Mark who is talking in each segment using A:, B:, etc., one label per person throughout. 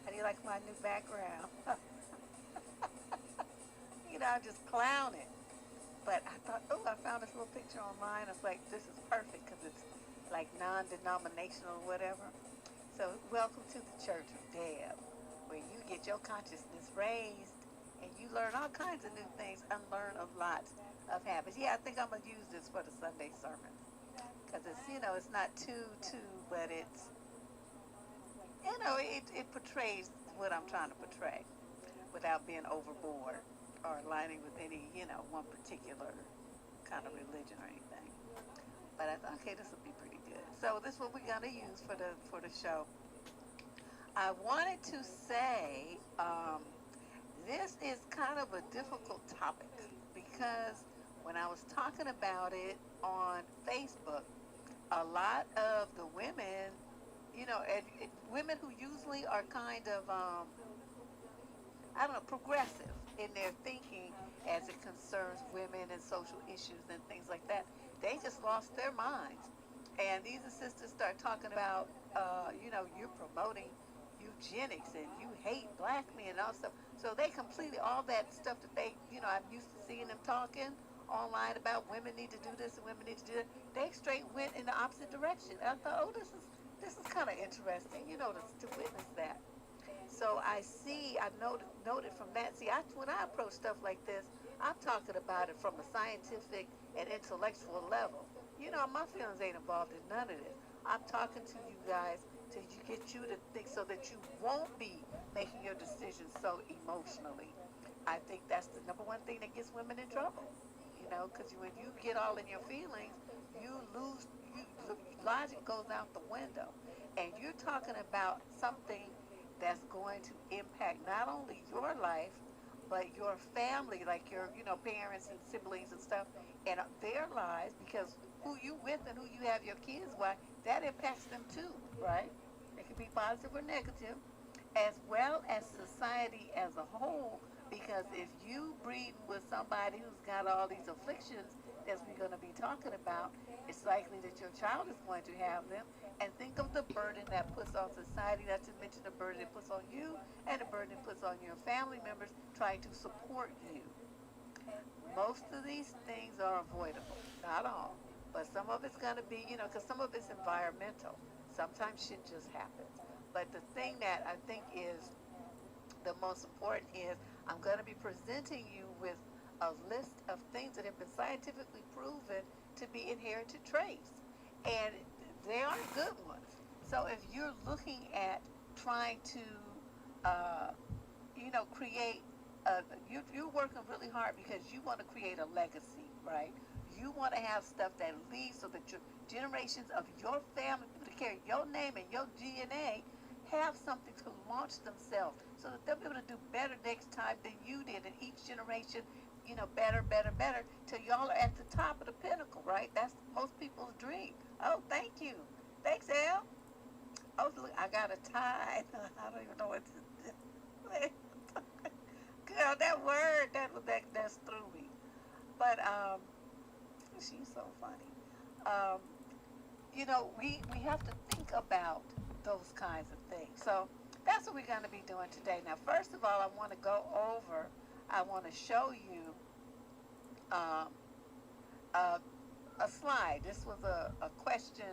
A: How do you like my new background? I'm just clowning. But I thought, oh, I found this little picture online. I was like, this is perfect because it's like non-denominational or whatever. So welcome to the Church of Deb, where you get your consciousness raised and you learn all kinds of new things, unlearn a lot of habits. Yeah, I think I'm going to use this for the Sunday sermon because it's not too, but it portrays what I'm trying to portray without being overboard or aligning with any, one particular kind of religion or anything. But I thought, okay, this will be pretty good. So this is what we're gonna use for the show. I wanted to say this is kind of a difficult topic because when I was talking about it on Facebook, a lot of the women, women who usually are kind of I don't know, progressive in their thinking as it concerns women and social issues and things like that. They just lost their minds. And these sisters start talking about, you're promoting eugenics and you hate black men and all stuff. So they completely, all that stuff that I'm used to seeing them talking online about women need to do this and women need to do that. They straight went in the opposite direction. And I thought, oh, this is kind of interesting, to witness that. So I noted from that. See, when I approach stuff like this, I'm talking about it from a scientific and intellectual level. My feelings ain't involved in none of this. I'm talking to you guys to get you to think so that you won't be making your decisions so emotionally. I think that's the number one thing that gets women in trouble. Because when you get all in your feelings, you lose, logic goes out the window. And you're talking about something that's going to impact not only your life, but your family, like your, parents and siblings and stuff, and their lives, because who you with and who you have your kids with, that impacts them too, right? It can be positive or negative, as well as society as a whole, because if you breed with somebody who's got all these afflictions that we're going to be talking about, it's likely that your child is going to have them. And think of the burden that puts on society, not to mention the burden it puts on you and the burden it puts on your family members trying to support you. Most of these things are avoidable, not all, but some of it's going to be, because some of it's environmental. Sometimes shit just happens. But the thing that I think is the most important is I'm going to be presenting you with a list of things that have been scientifically proven to be inherited traits. And they are good ones. So if you're looking at trying to, uh, create, you're working really hard because you want to create a legacy, right? You want to have stuff that leads so that your generations of your family, people that carry your name and your DNA, have something to launch themselves so that they'll be able to do better next time than you did in each generation, better, better, better, till y'all are at the top of the pinnacle, right? That's most people's dream. Oh, thank you. Thanks, Al. Oh, look, I got a tie. I don't even know what to do. Girl, that word, that's through me. But, she's so funny. Um, we have to think about those kinds of things. So that's what we're going to be doing today. Now, first of all, I want to show you um, a, a slide. This was a question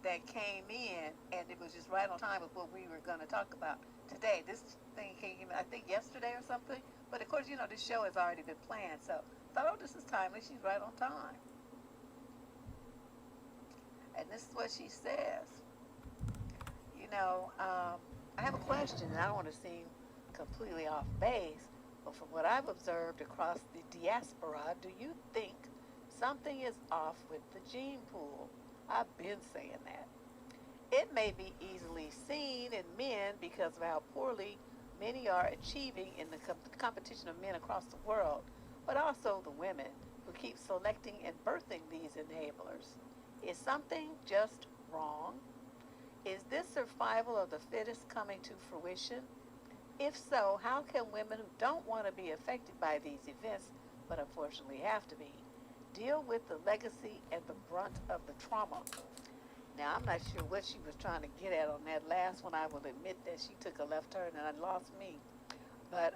A: that came in, and it was just right on time with what we were going to talk about today. This thing came in, I think, yesterday or something. But of course, this show has already been planned. So I thought, oh, this is timely. She's right on time. And this is what she says. I have a question, and I don't want to seem completely off base, but from what I've observed across the diaspora, do you think something is off with the gene pool? I've been saying that. It may be easily seen in men because of how poorly many are achieving in the competition of men across the world, but also the women who keep selecting and birthing these enablers. Is something just wrong? Is this survival of the fittest coming to fruition? If so, how can women who don't want to be affected by these events, but unfortunately have to be, deal with the legacy and the brunt of the trauma? Now, I'm not sure what she was trying to get at on that last one. I will admit that she took a left turn and I lost me. But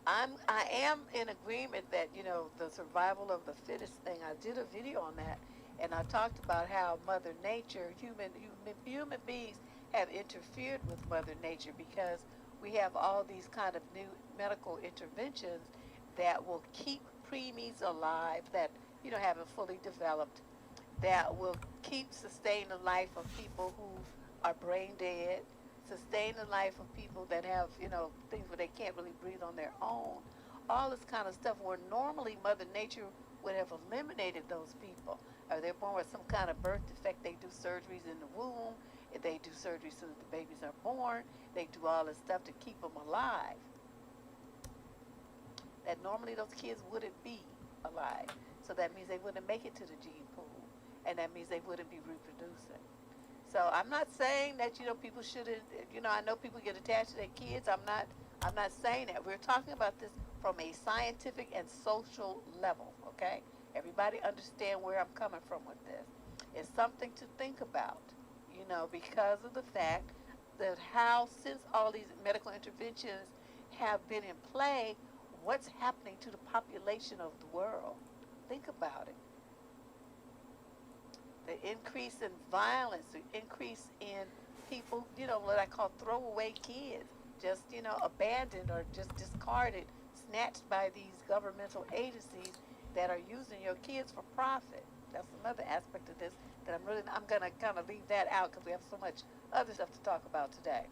A: I am in agreement that, you know, the survival of the fittest thing. I did a video on that, and I talked about how Mother Nature, human beings have interfered with Mother Nature because we have all these kind of new medical interventions that will keep preemies alive that, you know, haven't fully developed, that will sustain the life of people who are brain dead, sustain the life of people that have, you know, things where they can't really breathe on their own. All this kind of stuff where normally Mother Nature would have eliminated those people. Or they're born with some kind of birth defect, they do surgeries in the womb, they do surgery so that the babies are born, they do all this stuff to keep them alive. That normally those kids wouldn't be alive. So that means they wouldn't make it to the gene pool. And that means they wouldn't be reproducing. So I'm not saying that, you know, people shouldn't, you know, I know people get attached to their kids. I'm not saying that. We're talking about this from a scientific and social level, okay? Everybody understand where I'm coming from with this. It's something to think about, you know, because of the fact that how, since all these medical interventions have been in play, what's happening to the population of the world? Think about it. The increase in violence, the increase in people, you know, what I call throwaway kids, just, you know, abandoned or just discarded, snatched by these governmental agencies that are using your kids for profit. That's another aspect of this that I'm going to kind of leave that out because we have so much other stuff to talk about today.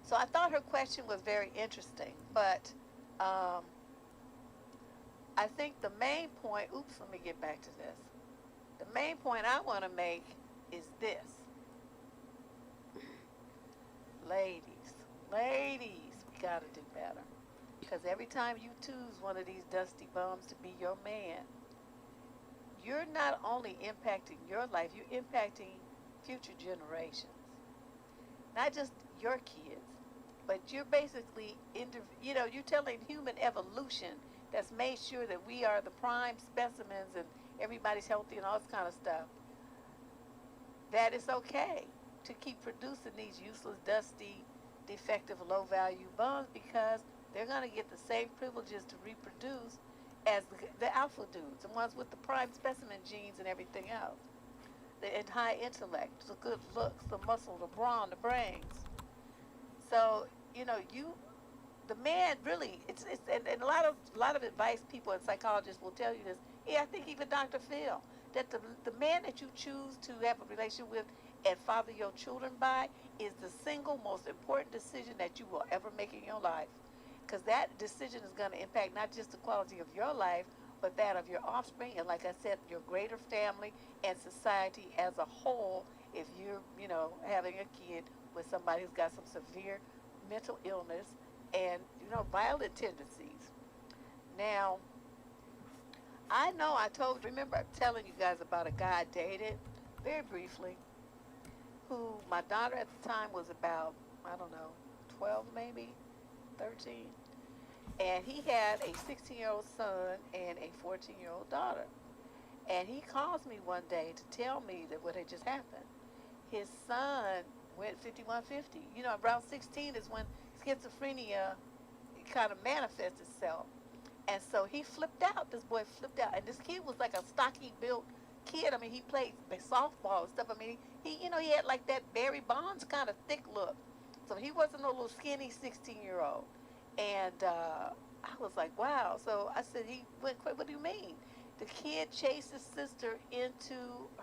A: So I thought her question was very interesting, but I think the main point, let me get back to this. The main point I want to make is this. Ladies, we got to do better. Because every time you choose one of these dusty bums to be your man, you're not only impacting your life, you're impacting future generations. Not just your kids, but you're basically, you know, you're telling human evolution that's made sure that we are the prime specimens and everybody's healthy and all this kind of stuff, that it's okay to keep producing these useless, dusty, defective, low-value bums because they're going to get the same privileges to reproduce as the alpha dudes, the ones with the prime specimen genes and everything else. The high intellect, the good looks, the muscle, the brawn, the brains. So, you know, the man really, and a lot of advice people and psychologists will tell you this. I think even Dr. Phil, that the man that you choose to have a relationship with and father your children by is the single most important decision that you will ever make in your life. Because that decision is going to impact not just the quality of your life, but that of your offspring, and like I said, your greater family and society as a whole if you're, you know, having a kid with somebody who's got some severe mental illness and, you know, violent tendencies. Now, I know remember telling you guys about a guy I dated, very briefly, who my daughter at the time was about, I don't know, 12 maybe, 13. And he had a 16-year-old son and a 14-year-old daughter. And he calls me one day to tell me that what had just happened. His son went 5150. You know, around 16 is when schizophrenia kind of manifests itself. And so he flipped out. This boy flipped out. And this kid was like a stocky built kid. I mean, he played softball and stuff. I mean, he you know, he had like that Barry Bonds kind of thick look. So he wasn't a little skinny 16-year-old. And I was like, wow. So I said, he went, what do you mean? The kid chased his sister into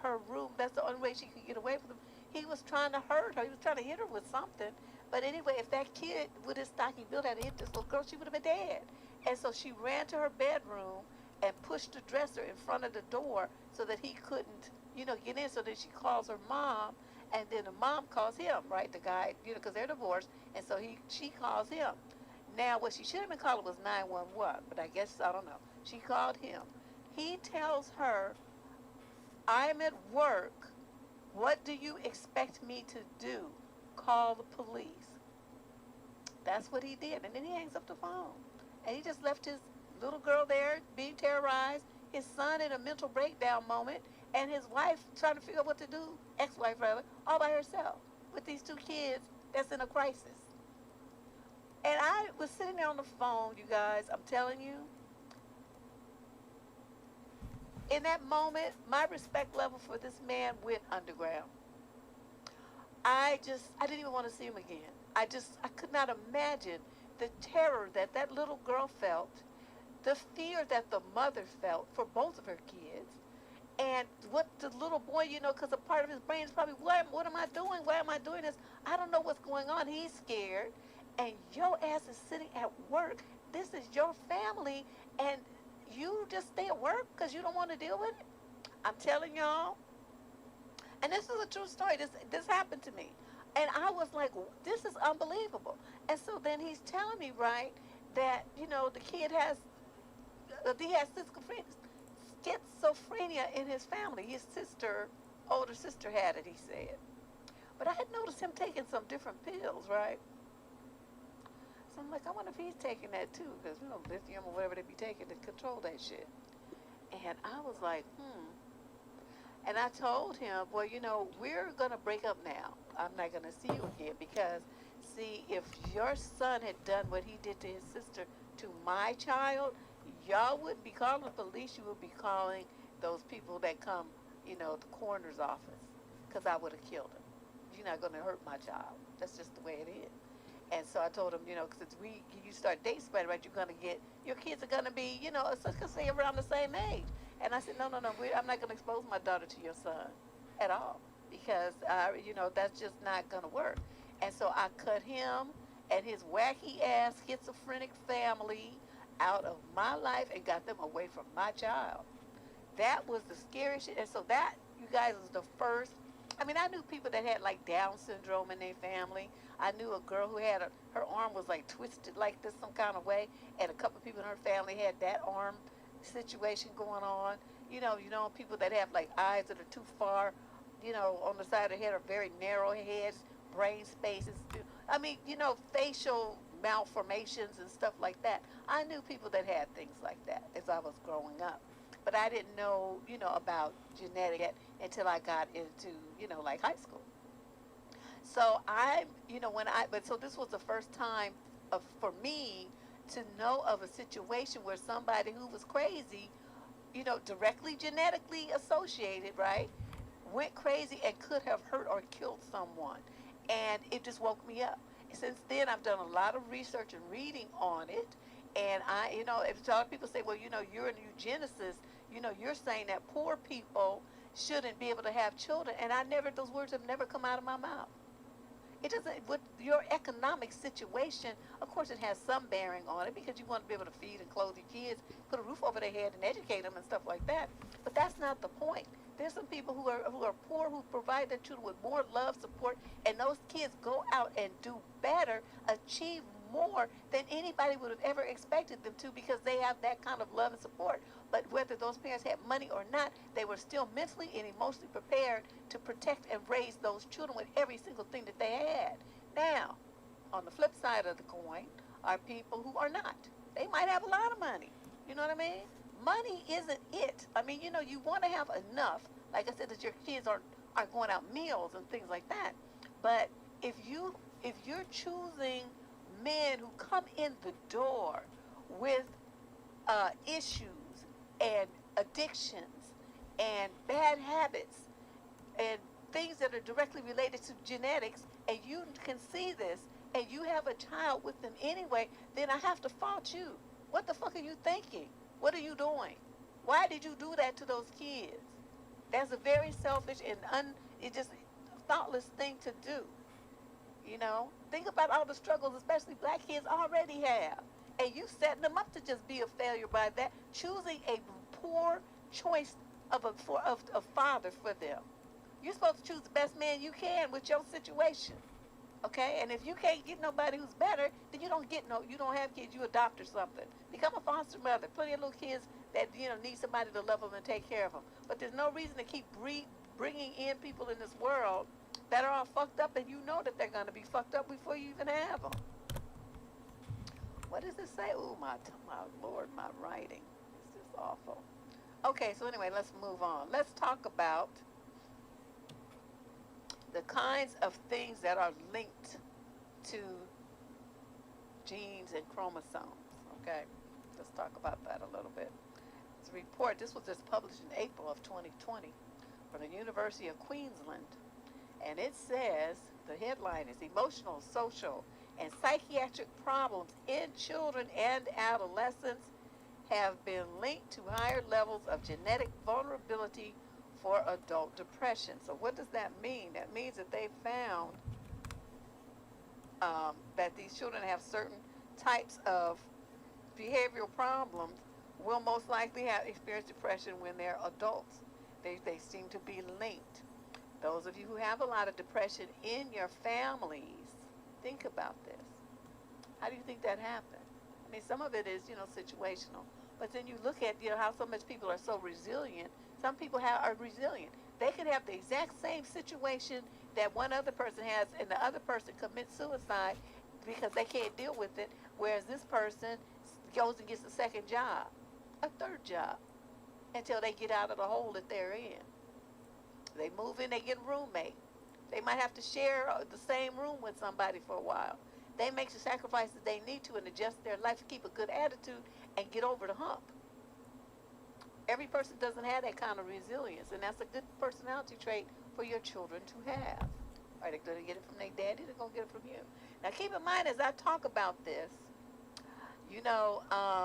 A: her room. That's the only way she could get away from him. He was trying to hurt her. He was trying to hit her with something. But anyway, if that kid with his stocky build had hit this little girl, she would have been dead. And so she ran to her bedroom and pushed the dresser in front of the door so that he couldn't, you know, get in. So then she calls her mom, and then the mom calls him, right? The guy, you know, because they're divorced. And so she calls him. Now, what she should have been calling was 911, but I guess, I don't know. She called him. He tells her, I'm at work. What do you expect me to do? Call the police. That's what he did. And then he hangs up the phone. And he just left his little girl there being terrorized, his son in a mental breakdown moment, and his wife trying to figure out what to do, ex-wife rather, all by herself with these two kids that's in a crisis. And I was sitting there on the phone, you guys, I'm telling you, in that moment, my respect level for this man went underground. I didn't even want to see him again. I could not imagine the terror that that little girl felt, the fear that the mother felt for both of her kids, and what the little boy, because a part of his brain is probably, what am I doing? Why am I doing this? I don't know what's going on. He's scared, and your ass is sitting at work. This is your family, and you just stay at work because you don't want to deal with it. I'm telling y'all, and this is a true story. This happened to me, and I was like, this is unbelievable. And so then he's telling me, right, that the kid has he has schizophrenia in his family. His older sister had it, he said. But I had noticed him taking some different pills, right? So I'm like, I wonder if he's taking that too, because lithium or whatever they be taking to control that shit. And I was like, And I told him, well, we're going to break up now. I'm not going to see you again because, see, if your son had done what he did to his sister to my child, y'all wouldn't be calling the police. You would be calling those people that come, the coroner's office, because I would have killed him. You're not going to hurt my child. That's just the way it is. And so I told him, because you start dating somebody, right, your kids are going to be, let's say around the same age. And I said, no, I'm not going to expose my daughter to your son at all because, that's just not going to work. And so I cut him and his wacky ass schizophrenic family out of my life and got them away from my child. That was the scariest shit. And so that, you guys, was the first. I mean, I knew people that had like Down syndrome in their family. I knew a girl who had her arm was like twisted like this some kind of way, and a couple of people in her family had that arm situation going on. People that have like eyes that are too far, on the side of the head, are very narrow heads, brain spaces. I mean, facial malformations and stuff like that. I knew people that had things like that as I was growing up. But I didn't know, about genetics until I got into, like high school. So so this was the first time for me to know of a situation where somebody who was crazy, directly genetically associated, right, went crazy and could have hurt or killed someone. And it just woke me up. Since then, I've done a lot of research and reading on it. And if a lot of people say, well, you're a eugenicist, you're saying that poor people shouldn't be able to have children. And those words have never come out of my mouth. It doesn't, with your economic situation, of course it has some bearing on it because you want to be able to feed and clothe your kids, put a roof over their head and educate them and stuff like that. But that's not the point. There's some people who are poor who provide their children with more love, support, and those kids go out and do better, achieve more than anybody would have ever expected them to because they have that kind of love and support. But whether those parents had money or not, they were still mentally and emotionally prepared to protect and raise those children with every single thing that they had. Now, on the flip side of the coin are people who are not. They might have a lot of money. You know what I mean? Money isn't it. I mean, you want to have enough, like I said, that your kids aren't going out meals and things like that. But if you're choosing men who come in the door with issues and addictions and bad habits and things that are directly related to genetics, and you can see this, and you have a child with them anyway, then I have to fault you. What the fuck are you thinking? What are you doing? Why did you do that to those kids? That's a very selfish and it's just thoughtless thing to do. Think about all the struggles, especially black kids already have. And you setting them up to just be a failure by that, choosing a poor choice of a father for them. You're supposed to choose the best man you can with your situation. Okay? And if you can't get nobody who's better, then you don't have kids, you adopt or something. Become a foster mother. Plenty of little kids that, need somebody to love them and take care of them. But there's no reason to keep bringing in people in this world that are all fucked up, and you know that they're going to be fucked up before you even have them. What does it say? Oh, my Lord, my writing. It's just awful. Okay, so anyway, let's move on. Let's talk about the kinds of things that are linked to genes and chromosomes. Okay, let's talk about that a little bit. It's a report, this was just published in April of 2020 from the University of Queensland. And it says, the headline is emotional, social, and psychiatric problems in children and adolescents have been linked to higher levels of genetic vulnerability for adult depression. So what does that mean? That means that they found that these children have certain types of behavioral problems will most likely have experienced depression when they're adults. They seem to be linked. Those of you who have a lot of depression in your families, think about this. How do you think that happened? I mean, some of it is, situational. But then you look at, how so much people are so resilient. Some people are resilient. They could have the exact same situation that one other person has, and the other person commits suicide because they can't deal with it, whereas this person goes and gets a second job, a third job, until they get out of the hole that they're in. They move in, they get a roommate. They might have to share the same room with somebody for a while. They make the sacrifices they need to and adjust their life to keep a good attitude and get over the hump. Every person doesn't have that kind of resilience, and that's a good personality trait for your children to have. Are they going to get it from their daddy? They're going to get it from you. Now, keep in mind, as I talk about this, y'all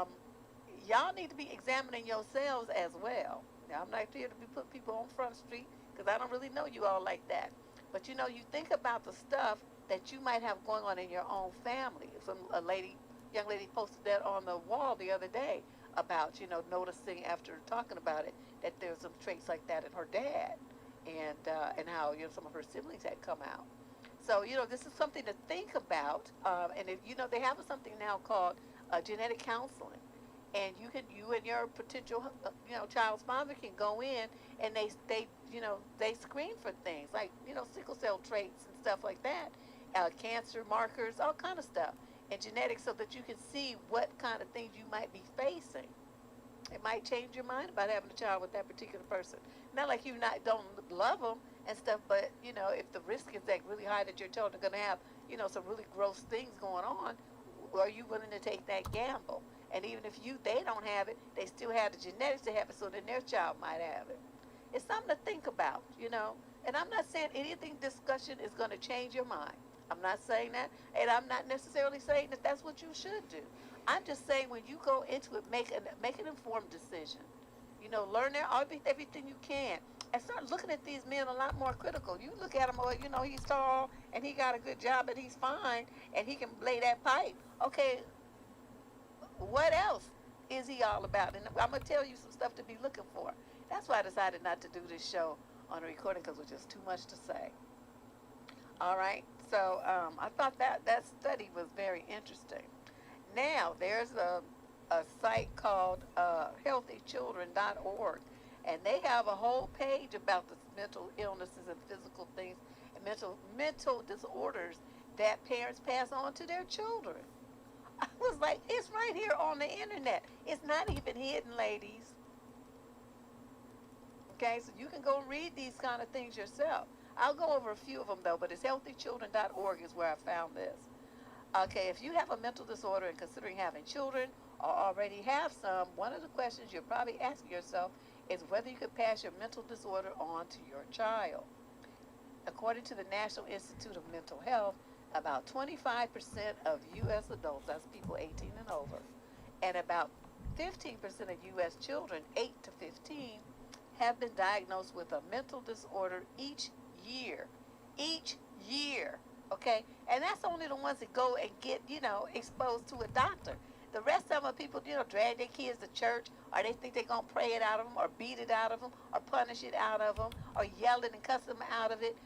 A: need to be examining yourselves as well. Now, I'm not here to be put people on Front Street because I don't really know you all like that. But, you think about the stuff that you might have going on in your own family. Young lady posted that on the wall the other day about, noticing after talking about it that there's some traits like that in her dad and how, some of her siblings had come out. So, this is something to think about. And if, they have something now called genetic counseling. And you and your potential, child's father can go in and they screen for things like, sickle cell traits and stuff like that, cancer markers, all kind of stuff, and genetics, so that you can see what kind of things you might be facing. It might change your mind about having a child with that particular person. Not like you don't love them and stuff, but if the risk is like really high that your children are going to have, some really gross things going on, are you willing to take that gamble? And even if they don't have it, they still have the genetics to have it, so then their child might have it. It's something to think about, And I'm not saying anything discussion is going to change your mind. I'm not saying that, and I'm not necessarily saying that that's what you should do. I'm just saying when you go into it, make an informed decision. Learn everything you can, and start looking at these men a lot more critical. You look at him, he's tall and he got a good job and he's fine and he can lay that pipe. Okay, what else is he all about? And I'm going to tell you some stuff to be looking for. That's why I decided not to do this show on a recording, because it was just too much to say. All right, so I thought that study was very interesting. Now, there's a site called healthychildren.org, and they have a whole page about the mental illnesses and physical things and mental disorders that parents pass on to their children. I was like, it's right here on the internet. It's not even hidden, ladies. Okay, so you can go read these kind of things yourself. I'll go over a few of them, though, but it's healthychildren.org is where I found this. Okay, if you have a mental disorder and considering having children or already have some, one of the questions you're probably asking yourself is whether you could pass your mental disorder on to your child. According to the National Institute of Mental Health, about 25% of U.S. adults, that's people 18 and over, and about 15% of U.S. children, 8 to 15, have been diagnosed with a mental disorder each year. Each year, okay? And that's only the ones that go and get, exposed to a doctor. The rest of them are people, drag their kids to church, or they think they're going to pray it out of them, or beat it out of them, or punish it out of them, or yell it and cuss them out of it,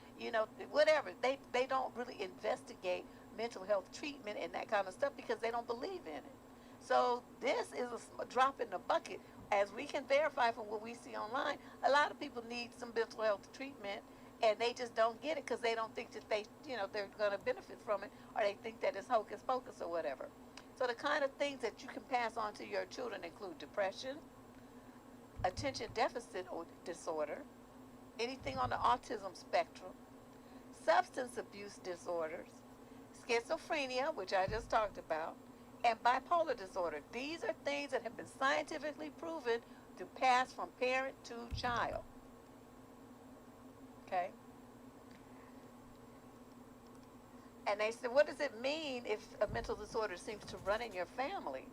A: whatever. They don't really investigate mental health treatment and that kind of stuff because they don't believe in it. So this is a drop in the bucket. As we can verify from what we see online, a lot of people need some mental health treatment, and they just don't get it because they don't think that they're going to benefit from it, or they think that it's hocus pocus or whatever. So the kind of things that you can pass on to your children include depression, attention deficit disorder, anything on the autism spectrum, substance abuse disorders, schizophrenia, which I just talked about, and bipolar disorder. These are things that have been scientifically proven to pass from parent to child. Okay? And they said, what does it mean if a mental disorder seems to run in your family?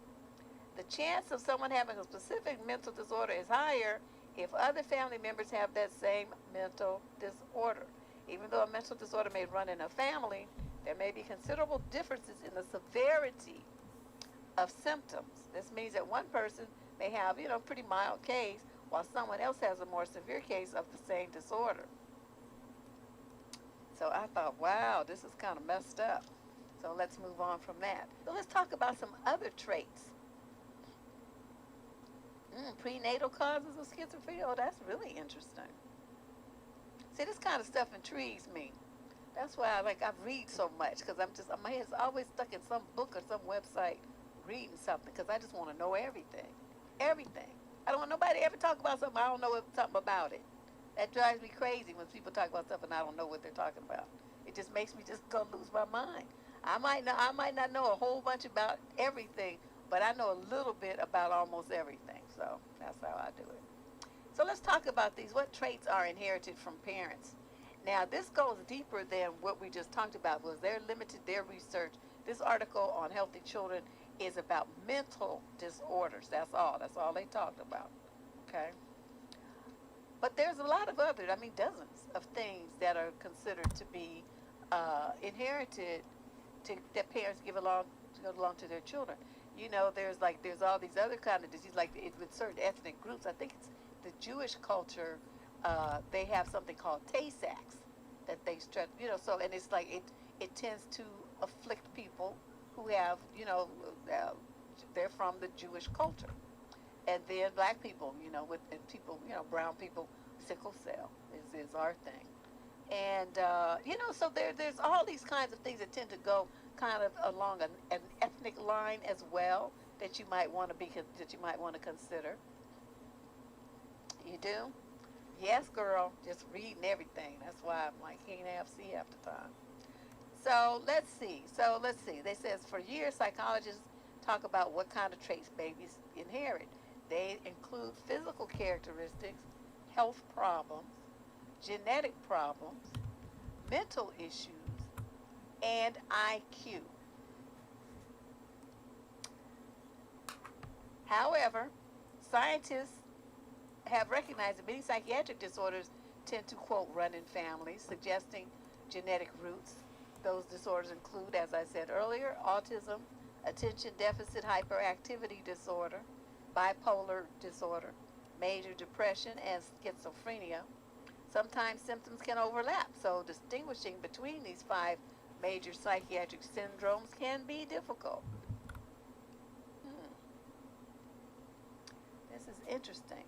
A: The chance of someone having a specific mental disorder is higher if other family members have that same mental disorder. Even though a mental disorder may run in a family, there may be considerable differences in the severity of symptoms. This means that one person may have, pretty mild case, while someone else has a more severe case of the same disorder. So I thought, wow, this is kind of messed up. So let's move on from that. So let's talk about some other traits. Prenatal causes of schizophrenia. Oh, that's really interesting. See, this kind of stuff intrigues me. That's why I read so much, because my head's always stuck in some book or some website reading something, because I just want to know everything. Everything. I don't want nobody to ever talk about something I don't know something about it. That drives me crazy when people talk about stuff and I don't know what they're talking about. It just makes me just go lose my mind. I might not know a whole bunch about everything, but I know a little bit about almost everything. So that's how I do it. So let's talk about these. What traits are inherited from parents? Now, this goes deeper than what we just talked about. Was they're limited their research. This article on healthy children is about mental disorders. That's all. That's all they talked about. Okay. But there's a lot of other, dozens of things that are considered to be inherited that parents give along to their children. There's all these other kind of diseases, with certain ethnic groups. I think it's the Jewish culture. They have something called Tay-Sachs that they stress. And it's it tends to afflict people who have, they're from the Jewish culture. And then black people, and people, brown people, sickle cell is our thing. And, so there's all these kinds of things that tend to go kind of along an ethnic line as well that you might want to consider. You do? Yes, girl, just reading everything. That's why I'm can't have C half the time. So let's see. They says for years, psychologists talk about what kind of traits babies inherit. They include physical characteristics, health problems, genetic problems, mental issues, and IQ. However, scientists have recognized that many psychiatric disorders tend to, quote, run in families, suggesting genetic roots. Those disorders include, as I said earlier, autism, attention deficit hyperactivity disorder, bipolar disorder, major depression, and schizophrenia. Sometimes symptoms can overlap, so distinguishing between these 5 major psychiatric syndromes can be difficult. This is interesting.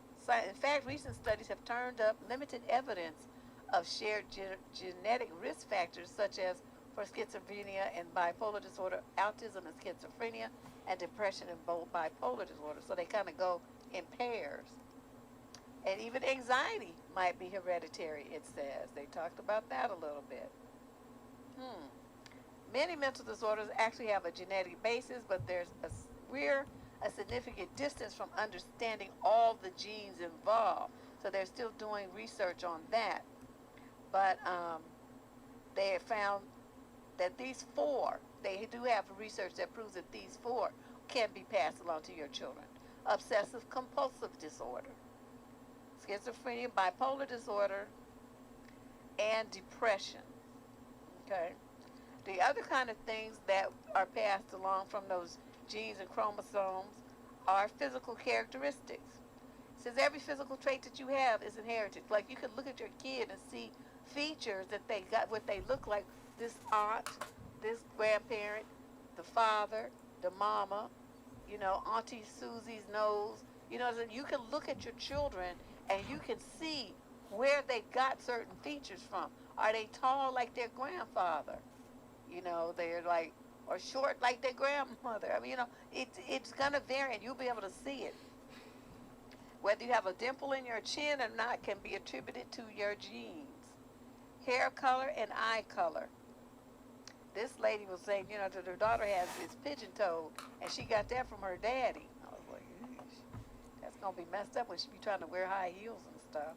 A: In fact, recent studies have turned up limited evidence of shared genetic risk factors such as for schizophrenia and bipolar disorder, autism and schizophrenia, and depression and bipolar disorder. So they kind of go in pairs. And even anxiety might be hereditary, it says. They talked about that a little bit. Many mental disorders actually have a genetic basis, but we're a significant distance from understanding all the genes involved. So they're still doing research on that. But they have found that these 4, they do have research that proves that these 4 can be passed along to your children. Obsessive compulsive disorder, schizophrenia, bipolar disorder, and depression. Okay. The other kind of things that are passed along from those genes and chromosomes are physical characteristics. It says every physical trait that you have is inherited. Like you could look at your kid and see features that they got, what they look like. This aunt, this grandparent, the father, the mama, Auntie Susie's nose. You can look at your children and you can see where they got certain features from. Are they tall like their grandfather? They're or short like their grandmother. It's going to vary and you'll be able to see it. Whether you have a dimple in your chin or not can be attributed to your genes. Hair color and eye color. This lady was saying, that her daughter has this pigeon-toed, and she got that from her daddy. I was like, eesh, that's going to be messed up when she be trying to wear high heels and stuff.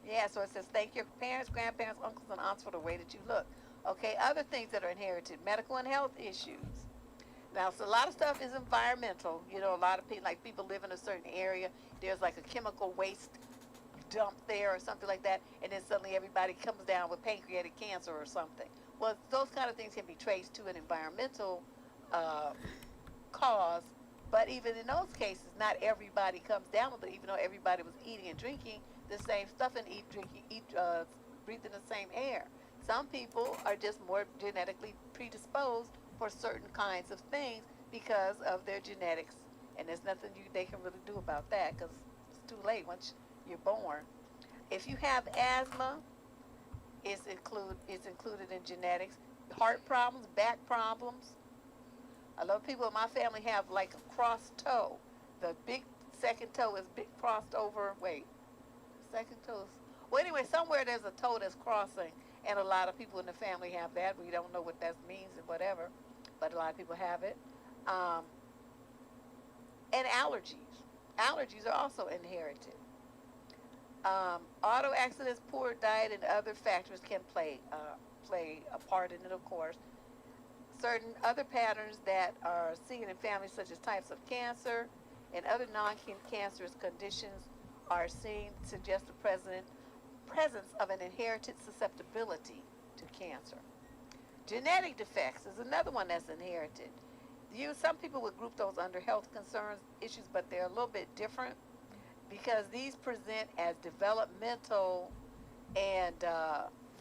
A: Yeah, so it says, thank your parents, grandparents, uncles, and aunts for the way that you look. Okay, other things that are inherited, medical and health issues. Now, so a lot of stuff is environmental. A lot of people, like people live in a certain area, there's like a chemical waste dump there or something like that, and then suddenly everybody comes down with pancreatic cancer or something. Well, those kind of things can be traced to an environmental cause, but even in those cases, not everybody comes down with it, even though everybody was eating and drinking the same stuff and breathing the same air. Some people are just more genetically predisposed for certain kinds of things because of their genetics, and there's nothing they can really do about that because it's too late once you're born. If you have asthma, it's included in genetics. Heart problems, back problems. A lot of people in my family have like a crossed toe. The big second toe is big crossed over. Wait, second toe is, well, anyway, somewhere there's a toe that's crossing, and a lot of people in the family have that. We don't know what that means and whatever, but a lot of people have it. And allergies. Allergies are also inherited. Auto accidents, poor diet, and other factors can play a part in it, of course. Certain other patterns that are seen in families, such as types of cancer and other non-cancerous conditions, are seen to suggest the presence of an inherited susceptibility to cancer. Genetic defects is another one that's inherited. Some people would group those under health concerns issues, but they're a little bit different because these present as developmental and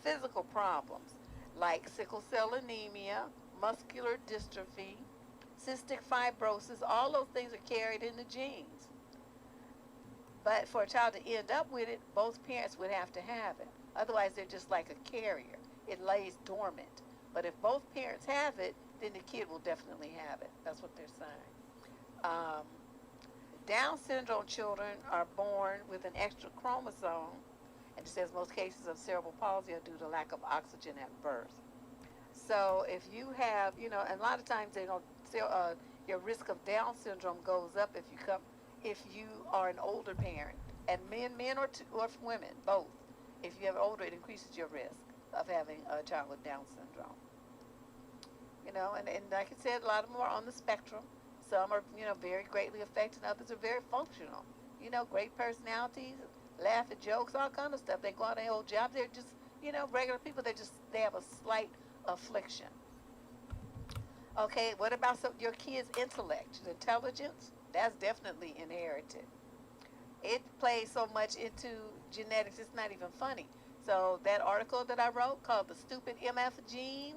A: physical problems like sickle cell anemia, muscular dystrophy, cystic fibrosis. All those things are carried in the genes. But for a child to end up with it, both parents would have to have it. Otherwise, they're just like a carrier. It lays dormant. But if both parents have it, then the kid will definitely have it. That's what they're saying. Down syndrome children are born with an extra chromosome, and it says most cases of cerebral palsy are due to lack of oxygen at birth. So if you have, and a lot of times your risk of Down syndrome goes up if you are an older parent, and men or women, both. If you have older, it increases your risk of having a child with Down syndrome. And like I said, a lot of them are on the spectrum. Some are, very greatly affected, others are very functional. Great personalities, laugh at jokes, all kind of stuff. They go out and their old jobs. They're just, regular people. They have a slight affliction. Okay, what about your kid's intellect, intelligence? That's definitely inherited. It plays so much into genetics, it's not even funny. So that article that I wrote called The Stupid MF Gene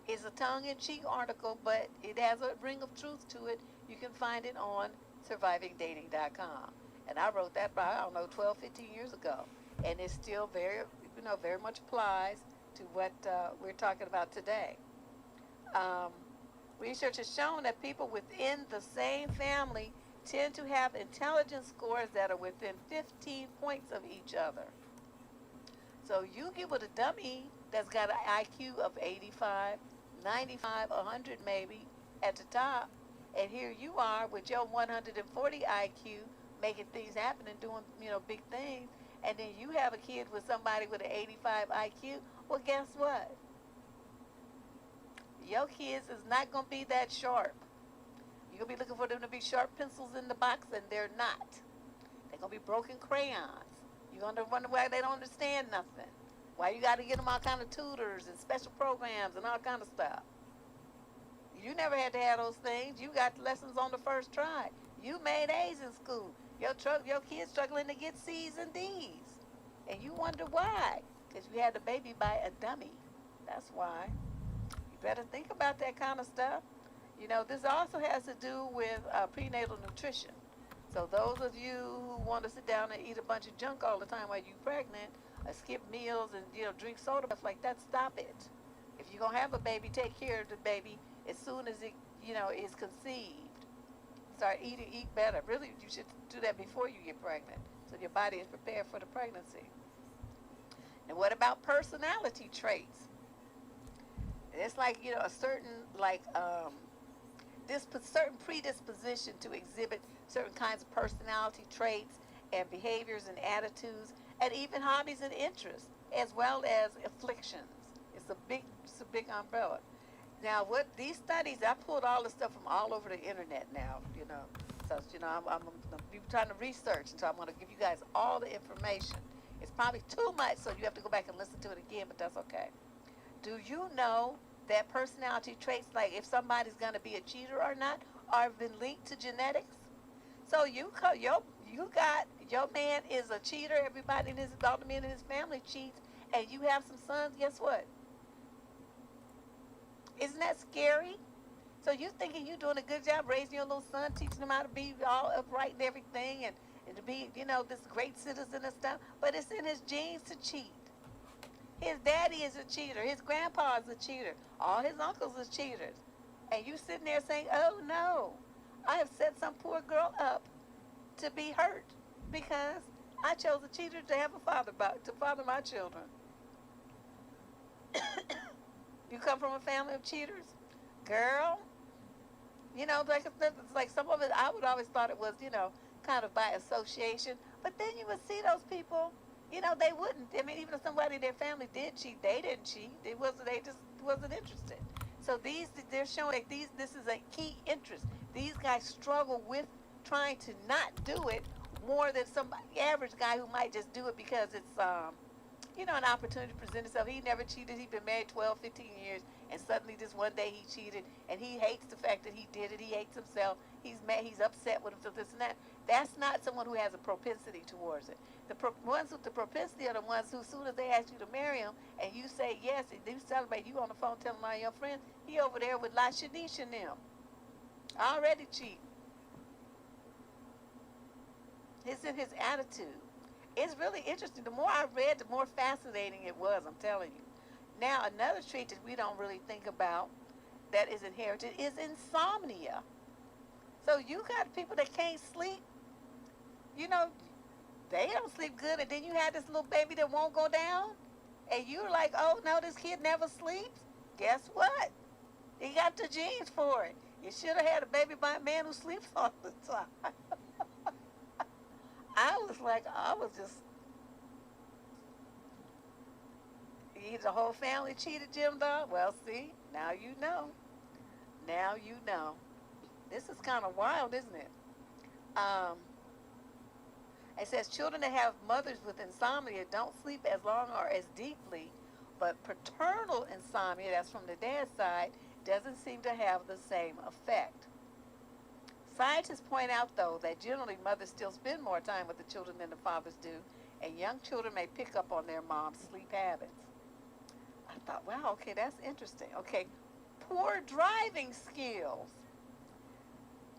A: is a tongue-in-cheek article, but it has a ring of truth to it. You can find it on survivingdating.com. And I wrote that about, 12, 15 years ago. And it still very much applies to what we're talking about today. Research has shown that people within the same family tend to have intelligence scores that are within 15 points of each other. So you get with a dummy that's got an IQ of 85, 95, 100 maybe at the top, and here you are with your 140 IQ making things happen and doing, big things, and then you have a kid with somebody with an 85 IQ. Well, guess what? Your kids is not going to be that sharp. You're going to be looking for them to be sharp pencils in the box, and they're not. They're going to be broken crayons. You're going to wonder why they don't understand nothing. Why you got to get them all kind of tutors and special programs and all kind of stuff. You never had to have those things. You got lessons on the first try. You made A's in school. Your kids struggling to get C's and D's. And you wonder why. Because you had the baby by a dummy. That's why. You better think about that kind of stuff. This also has to do with prenatal nutrition. So those of you who want to sit down and eat a bunch of junk all the time while you're pregnant, skip meals and drink soda, stuff like that, stop it. If you're going to have a baby, take care of the baby as soon as it, is conceived. Start eat better. Really, you should do that before you get pregnant, so your body is prepared for the pregnancy. And what about personality traits? It's like, a certain, like, this certain predisposition to exhibit certain kinds of personality traits and behaviors and attitudes, and even hobbies and interests, as well as afflictions. It's a big umbrella. Now, what these studies, I pulled all the stuff from all over the internet now, So, I'm trying to research, and so I'm going to give you guys all the information. It's probably too much, so you have to go back and listen to it again, but that's okay. Do you know that personality traits, like if somebody's going to be a cheater or not, are been linked to genetics? So your man is a cheater. All the men in his family cheats, and you have some sons. Guess what? Isn't that scary? So you thinking you're doing a good job raising your little son, teaching him how to be all upright and everything, and to be, this great citizen and stuff, but it's in his genes to cheat. His daddy is a cheater. His grandpa is a cheater. All his uncles are cheaters. And you sitting there saying, oh no, I have set some poor girl up to be hurt because I chose a cheater to have to father my children. You come from a family of cheaters? Girl, like some of it, I would always thought it was, kind of by association. But then you would see those people, they wouldn't. I mean, even if somebody in their family did cheat, they didn't cheat. They just wasn't interested. So they're showing this is a key interest. These guys struggle with trying to not do it more than some average guy who might just do it because it's, an opportunity to present himself. He never cheated. He'd been married 12, 15 years, and suddenly just one day he cheated, and he hates the fact that he did it. He hates himself. He's mad. He's upset with himself, this and that. That's not someone who has a propensity towards it. The ones with the propensity are the ones who, as soon as they ask you to marry them, and you say yes, and you celebrate, you on the phone telling all your friends, he over there with La Shanice and them. Already cheating. It's in his attitude. It's really interesting. The more I read, the more fascinating it was, I'm telling you. Now, another trait that we don't really think about that is inherited is insomnia. So you got people that can't sleep. They don't sleep good, and then you have this little baby that won't go down, and you're like, oh, no, this kid never sleeps. Guess what? He got the genes for it. You should have had a baby by a man who sleeps all the time. I was just, the whole family cheated Jim Dog? Well, see, now you know. Now you know. This is kind of wild, isn't it? It says children that have mothers with insomnia don't sleep as long or as deeply, but paternal insomnia, that's from the dad's side, doesn't seem to have the same effect. Scientists point out, though, that generally mothers still spend more time with the children than the fathers do, and young children may pick up on their mom's sleep habits. I thought, wow, okay, that's interesting. Okay, poor driving skills.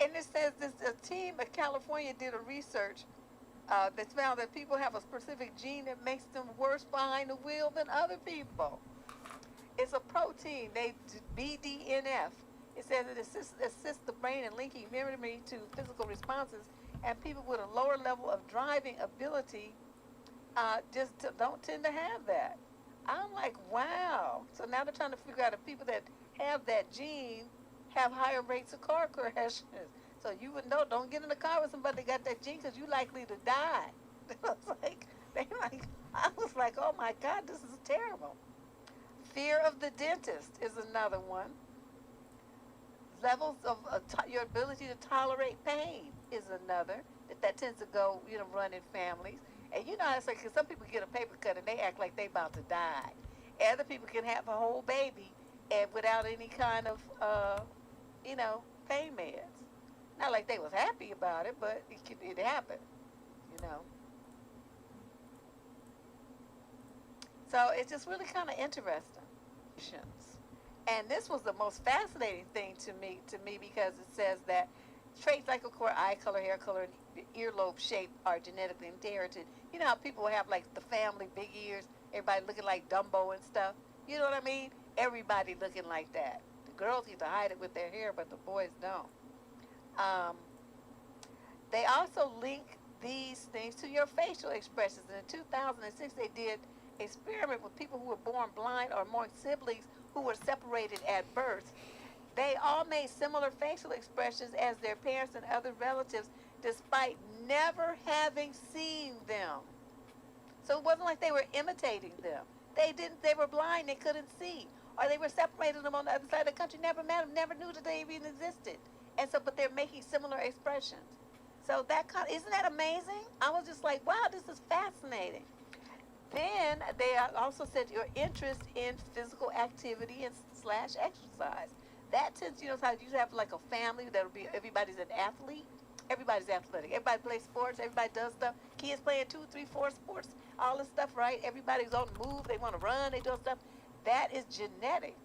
A: And it says a team in California did a research that found that people have a specific gene that makes them worse behind the wheel than other people. It's a protein, BDNF. It says it assists the brain in linking memory to physical responses, and people with a lower level of driving ability don't tend to have that. I'm like, wow. So now they're trying to figure out if people that have that gene have higher rates of car crashes. So you would know, don't get in the car with somebody that got that gene because you're likely to die. I was like, oh my God, this is terrible. Fear of the dentist is another one. Levels of your ability to tolerate pain is another. That tends to go, run in families. And it's like, 'cause some people get a paper cut and they act like they about to die. Other people can have a whole baby and without any kind of, pain meds. Not like they was happy about it, but it happened, So it's just really kind of interesting. And this was the most fascinating thing to me because it says that traits like, of course, eye color, hair color, earlobe shape are genetically inherited. You know how people have like the family big ears, everybody looking like Dumbo and stuff. You know what I mean? Everybody looking like that. girls get to hide it with their hair, but the boys don't. Um, they also link these things to your facial expressions. And in 2006, they did an experiment with people who were born blind or more siblings who were separated at birth. They all made similar facial expressions as their parents and other relatives, despite never having seen them. So it wasn't like they were imitating them. They didn't. They were blind. They couldn't see, or they were separating them on the other side of the country. Never met them. Never knew that they even existed. And so, but they're making similar expressions. So that isn't that amazing? I was just like, wow, this is fascinating. Then they also said your interest in physical activity and slash exercise. That tends, how you have like a family that'll be everybody's an athlete. Everybody's athletic. Everybody plays sports. Everybody does stuff. Kids playing 2, 3, 4 sports. All this stuff, right? Everybody's on the move. They want to run. They do stuff. That is genetic.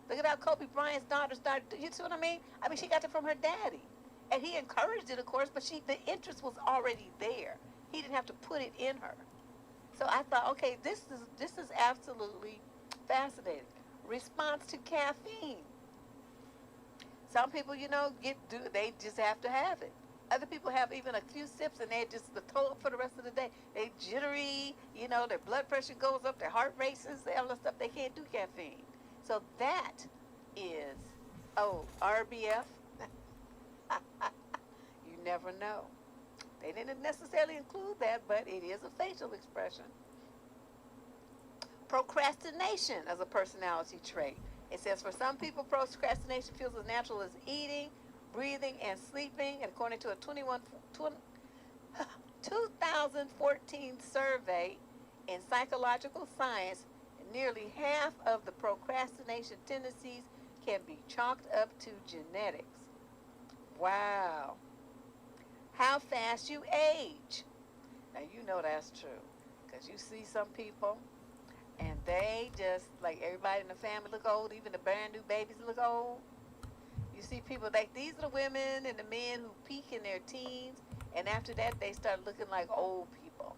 A: Look at how Kobe Bryant's daughter started. You see what I mean? I mean, she got it from her daddy. And he encouraged it, of course, but the interest was already there. He didn't have to put it in her. So I thought, okay, this is absolutely fascinating. Response to caffeine. Some people, they just have to have it. Other people have even a few sips and they're just the total for the rest of the day. They jittery, their blood pressure goes up, their heart races, all that stuff. They can't do caffeine. So that is, RBF. You never know. They didn't necessarily include that, but it is a facial expression. Procrastination as a personality trait. It says for some people, procrastination feels as natural as eating, breathing, and sleeping. And according to a 2014 survey in psychological science, nearly half of the procrastination tendencies can be chalked up to genetics. Wow. How fast you age. Now, you know that's true. Because you see some people, and they just, like everybody in the family look old. Even the brand new babies look old. You see people, like these are the women and the men who peak in their teens. And after that, they start looking like old people.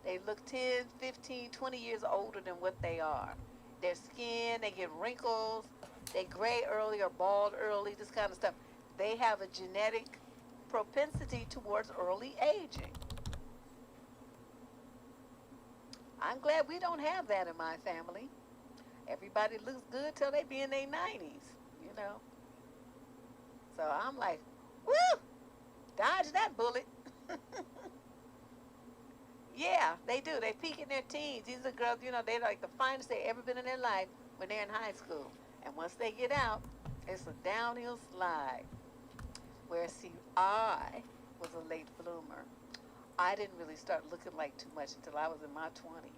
A: They look 10, 15, 20 years older than what they are. Their skin, they get wrinkles. They gray early or bald early, this kind of stuff. They have a genetic propensity towards early aging. I'm glad we don't have that in my family. Everybody looks good till they be in their 90s, So I'm like, woo! Dodge that bullet. Yeah, they do. They peak in their teens. These are girls, they're like the finest they've ever been in their life when they're in high school. And once they get out, it's a downhill slide. Where, see, I was a late bloomer. I didn't really start looking like too much until I was in my 20s.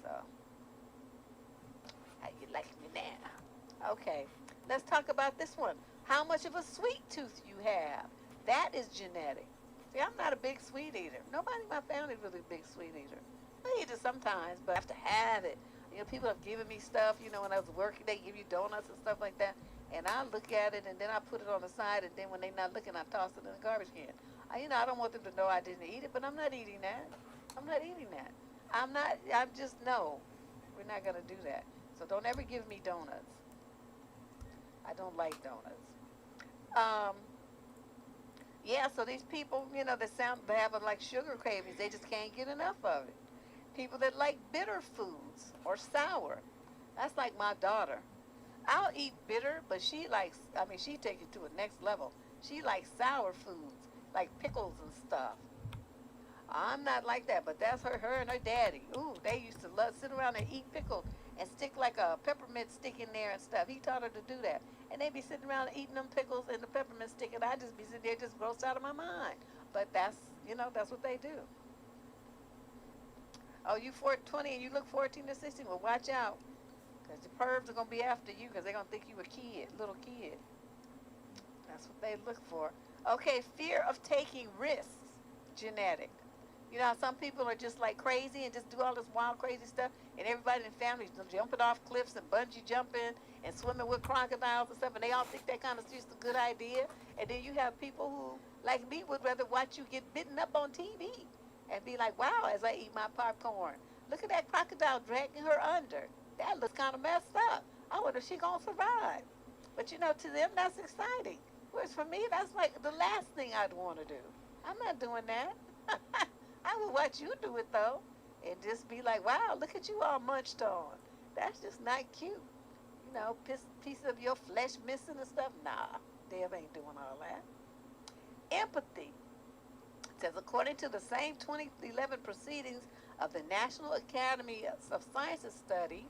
A: So, how you like me now? Okay, let's talk about this one. How much of a sweet tooth you have. That is genetic. See, I'm not a big sweet eater. Nobody in my family is really a big sweet eater. I eat it sometimes, but I have to have it. People have given me stuff, when I was working, they give you donuts and stuff like that. And I look at it, and then I put it on the side, and then when they're not looking, I toss it in the garbage can. I don't want them to know I didn't eat it, but I'm not eating that. I'm not eating that. I'm just, no. We're not going to do that. So don't ever give me donuts. I don't like donuts. Yeah, so these people, they have like sugar cravings. They just can't get enough of it. People that like bitter foods or sour. That's like my daughter. I'll eat bitter, but she takes it to a next level. She likes sour foods, like pickles and stuff. I'm not like that, but that's her and her daddy. Ooh, they used to sit around and eat pickles and stick like a peppermint stick in there and stuff. He taught her to do that. And they'd be sitting around eating them pickles and the peppermint stick, and I'd just be sitting there just grossed out of my mind. But that's what they do. Oh, you 20 and you look 14 to 16, well, watch out. Because the pervs are going to be after you because they're going to think you a little kid. That's what they look for. Okay, fear of taking risks, genetic. You know how some people are just like crazy and just do all this wild, crazy stuff, and everybody in the family is jumping off cliffs and bungee jumping and swimming with crocodiles and stuff, and they all think that kind of just a good idea. And then you have people who, like me, would rather watch you get bitten up on TV and be like, wow, as I eat my popcorn. Look at that crocodile dragging her under. That looks kind of messed up. I wonder if she's going to survive. But you know, to them, that's exciting. Whereas for me, that's like the last thing I'd want to do. I'm not doing that. I would watch you do it though, and just be like, wow, look at you all munched on. That's just not cute. You know, piece of your flesh missing and stuff. Nah, Deb ain't doing all that. Empathy. It says, according to the same 2011 proceedings of the National Academy of Sciences study,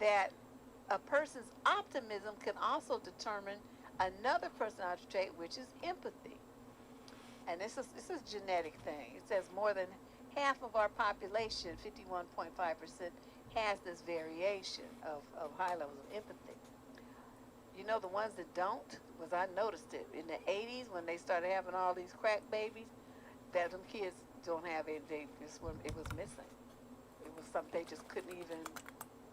A: that a person's optimism can also determine another personality trait, which is empathy. And this is a genetic thing. It says more than half of our population, 51.5%, has this variation of high levels of empathy. You know, the ones that don't, was I noticed it in the 80s when they started having all these crack babies, that them kids don't have anything. It was missing. It was something they just couldn't even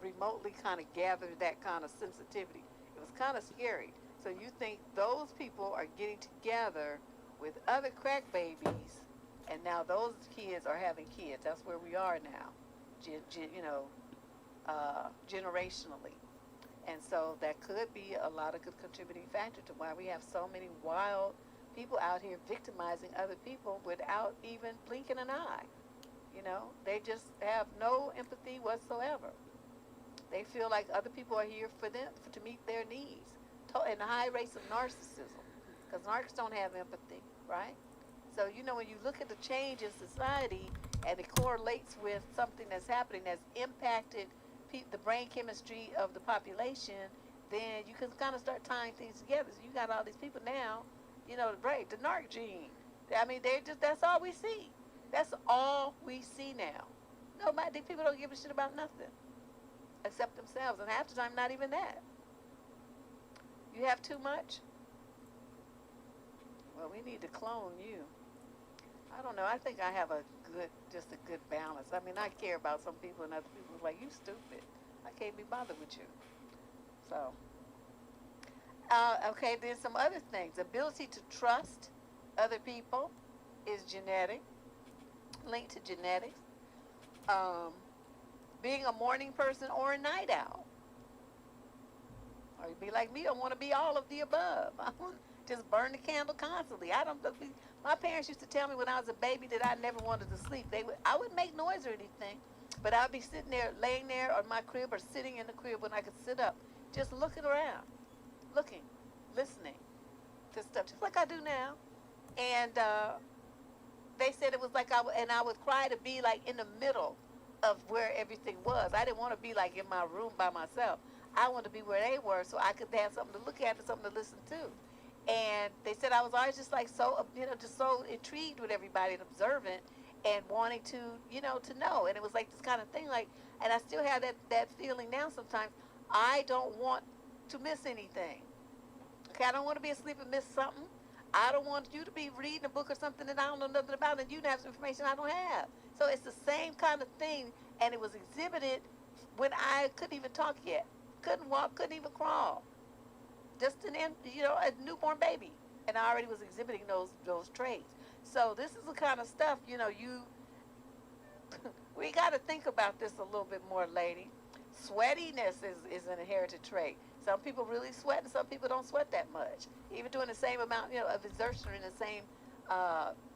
A: remotely kind of gather that kind of sensitivity. It was kind of scary. So you think those people are getting together with other crack babies, and now those kids are having kids. That's where we are now, generationally. And so that could be a lot of good contributing factor to why we have so many wild people out here victimizing other people without even blinking an eye. You know, they just have no empathy whatsoever. They feel like other people are here for them, to meet their needs. And high rates of narcissism, because narcs don't have empathy, right? So, you know, when you look at the change in society and it correlates with something that's happening that's impacted the brain chemistry of the population, then you can kind of start tying things together. So you got all these people now, you know, the narc gene. I mean, that's all we see. That's all we see now. Nobody, people don't give a shit about nothing except themselves, and half the time, not even that. You have too much? Well, we need to clone you. I don't know. I think I have just a good balance. I mean, I care about some people, and other people are like, you stupid. I can't be bothered with you. So, okay, there's some other things. Ability to trust other people is genetic, linked to genetics. Being a morning person or a night owl. Or you be like me, I want to be all of the above. I want to just burn the candle constantly. My parents used to tell me when I was a baby that I never wanted to sleep. I wouldn't make noise or anything, but I'd be sitting there, laying there on my crib or sitting in the crib when I could sit up, just looking around, looking, listening to stuff, just like I do now. And they said it was like I would cry to be like in the middle of where everything was. I didn't want to be like in my room by myself. I wanted to be where they were so I could have something to look at and something to listen to. And they said I was always just like so, just so intrigued with everybody and observant and wanting to, to know. And it was like this kind of thing, like, and I still have that feeling now sometimes. I don't want to miss anything. Okay, I don't want to be asleep and miss something. I don't want you to be reading a book or something that I don't know nothing about and you have some information I don't have. So it's the same kind of thing, and it was exhibited when I couldn't even talk yet. Couldn't walk, couldn't even crawl. Just a newborn baby. And I already was exhibiting those traits. So this is the kind of stuff, we got to think about this a little bit more, lady. Sweatiness is an inherited trait. Some people really sweat and some people don't sweat that much. Even doing the same amount, of exertion in the same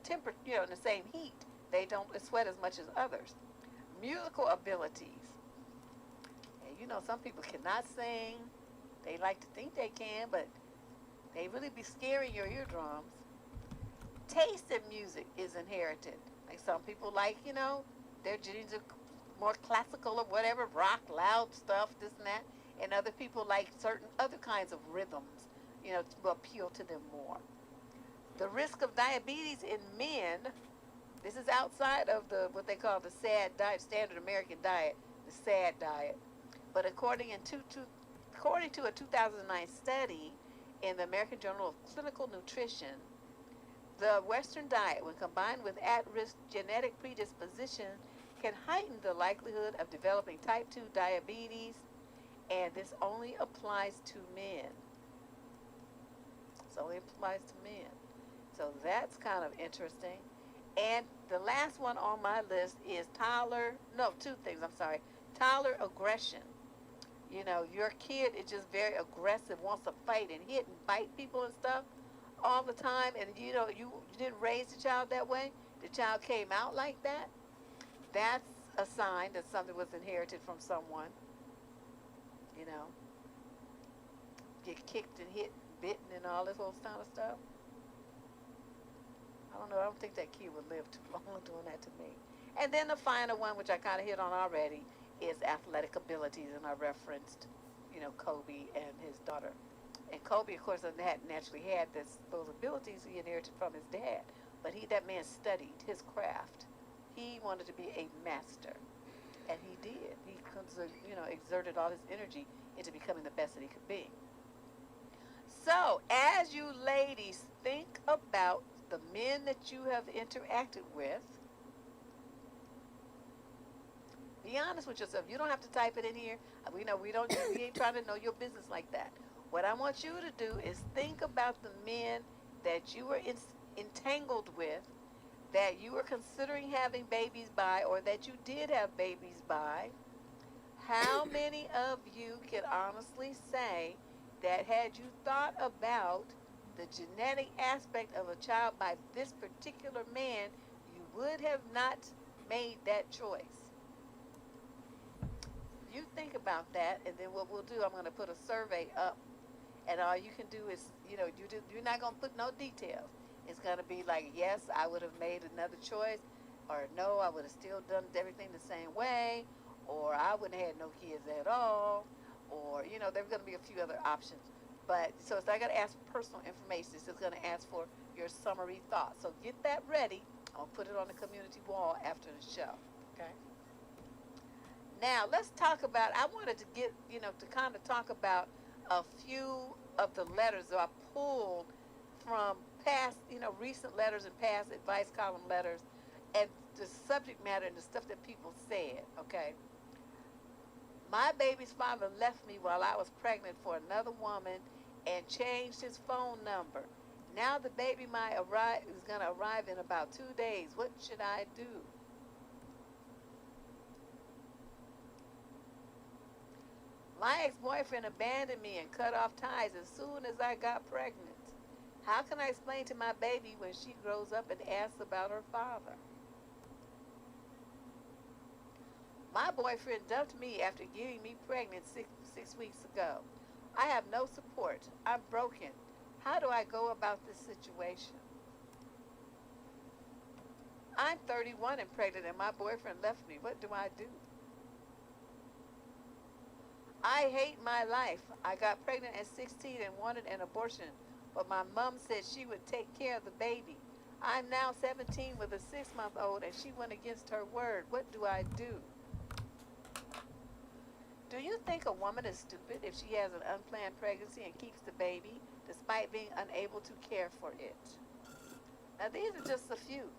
A: temperature, in the same heat, they don't sweat as much as others. Musical abilities. And some people cannot sing. They like to think they can, but they really be scaring your eardrums. Taste in music is inherited. Like some people like, their genes are more classical or whatever, rock, loud stuff, this and that. And other people like certain other kinds of rhythms, to appeal to them more. The risk of diabetes in men, this is outside of what they call the SAD diet, standard American diet, the SAD diet. But according to a 2009 study in the American Journal of Clinical Nutrition, the Western diet, when combined with at-risk genetic predisposition, can heighten the likelihood of developing type 2 diabetes, and this only applies to men. So it applies to men. So that's kind of interesting. And the last one on my list is toler aggression. You know, your kid is just very aggressive, wants to fight and hit and bite people and stuff all the time, and you know, you didn't raise the child that way, the child came out like that, that's a sign that something was inherited from someone, you know, get kicked and hit, bitten and all this whole kind of stuff. I don't know, I don't think that kid would live too long doing that to me. And then the final one, which I kind of hit on already, is athletic abilities, and I referenced, you know, Kobe and his daughter. And Kobe, of course, had naturally had those abilities he inherited from his dad. But that man studied his craft. He wanted to be a master, and he did. He, you know, exerted all his energy into becoming the best that he could be. So, as you ladies think about the men that you have interacted with, be honest with yourself. You don't have to type it in here. We know we don't. We ain't trying to know your business like that. What I want you to do is think about the men that you were entangled with, that you were considering having babies by, or that you did have babies by. How many of you can honestly say that had you thought about the genetic aspect of a child by this particular man, you would have not made that choice? You think about that, and then what we'll do, I'm going to put a survey up, and all you can do is, you know, you're not going to put no details. It's going to be like, yes, I would have made another choice, or no, I would have still done everything the same way, or I wouldn't have had no kids at all, or, you know, there's going to be a few other options. But, so it's not going to ask for personal information. It's just going to ask for your summary thoughts. So get that ready. I'll put it on the community wall after the show, okay? Now, let's talk about, I wanted to get, you know, to kind of talk about a few of the letters that I pulled from past, you know, recent letters and past advice column letters, and the subject matter and the stuff that people said, okay? My baby's father left me while I was pregnant for another woman and changed his phone number. Now the baby is going to arrive in about 2 days. What should I do? My ex-boyfriend abandoned me and cut off ties as soon as I got pregnant. How can I explain to my baby when she grows up and asks about her father? My boyfriend dumped me after getting me pregnant six weeks ago. I have no support. I'm broken. How do I go about this situation? I'm 31 and pregnant, and my boyfriend left me. What do I do? I hate my life. I got pregnant at 16 and wanted an abortion, but my mom said she would take care of the baby. I'm now 17 with a 6-month-old, and she went against her word. What do I do? Do you think a woman is stupid if she has an unplanned pregnancy and keeps the baby despite being unable to care for it? Now, these are just a few.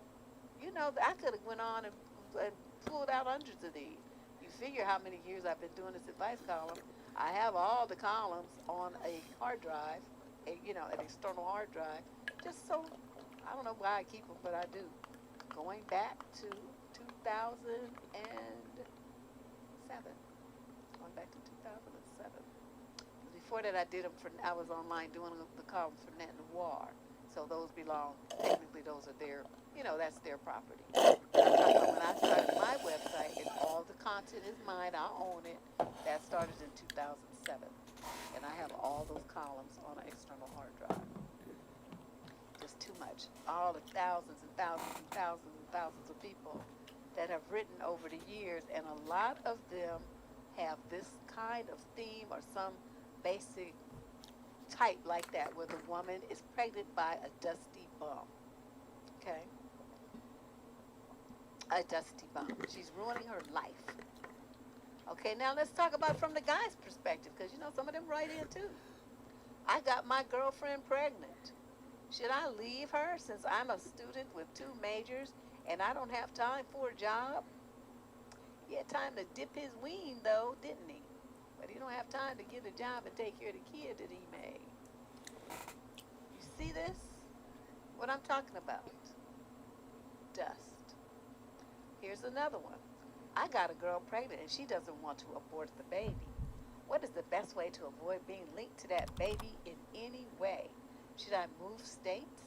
A: You know, I could have went on and pulled out hundreds of these. You figure how many years I've been doing this advice column. I have all the columns on a hard drive, you know, an external hard drive, just so, I don't know why I keep them, but I do. Going back to 2007. Going back to 2007. Before that, I was online doing the columns for Net Noir. So those belong, technically those are their, you know, that's their property. When I started my website, and all the content is mine, I own it, that started in 2007. And I have all those columns on an external hard drive. Just too much. All the thousands and thousands and thousands and thousands of people that have written over the years, and a lot of them have this kind of theme or some basic type like that, where the woman is pregnant by a dusty bum. Okay? A dusty bum. She's ruining her life. Okay, now let's talk about from the guy's perspective, because, you know, some of them write in too. I got my girlfriend pregnant. Should I leave her since I'm a student with 2 majors and I don't have time for a job? He had time to dip his ween, though, didn't he? But he don't have time to get a job and take care of the kid that he made. You see this? What I'm talking about? Dust. Here's another one. I got a girl pregnant and she doesn't want to abort the baby. What is the best way to avoid being linked to that baby in any way? Should I move states?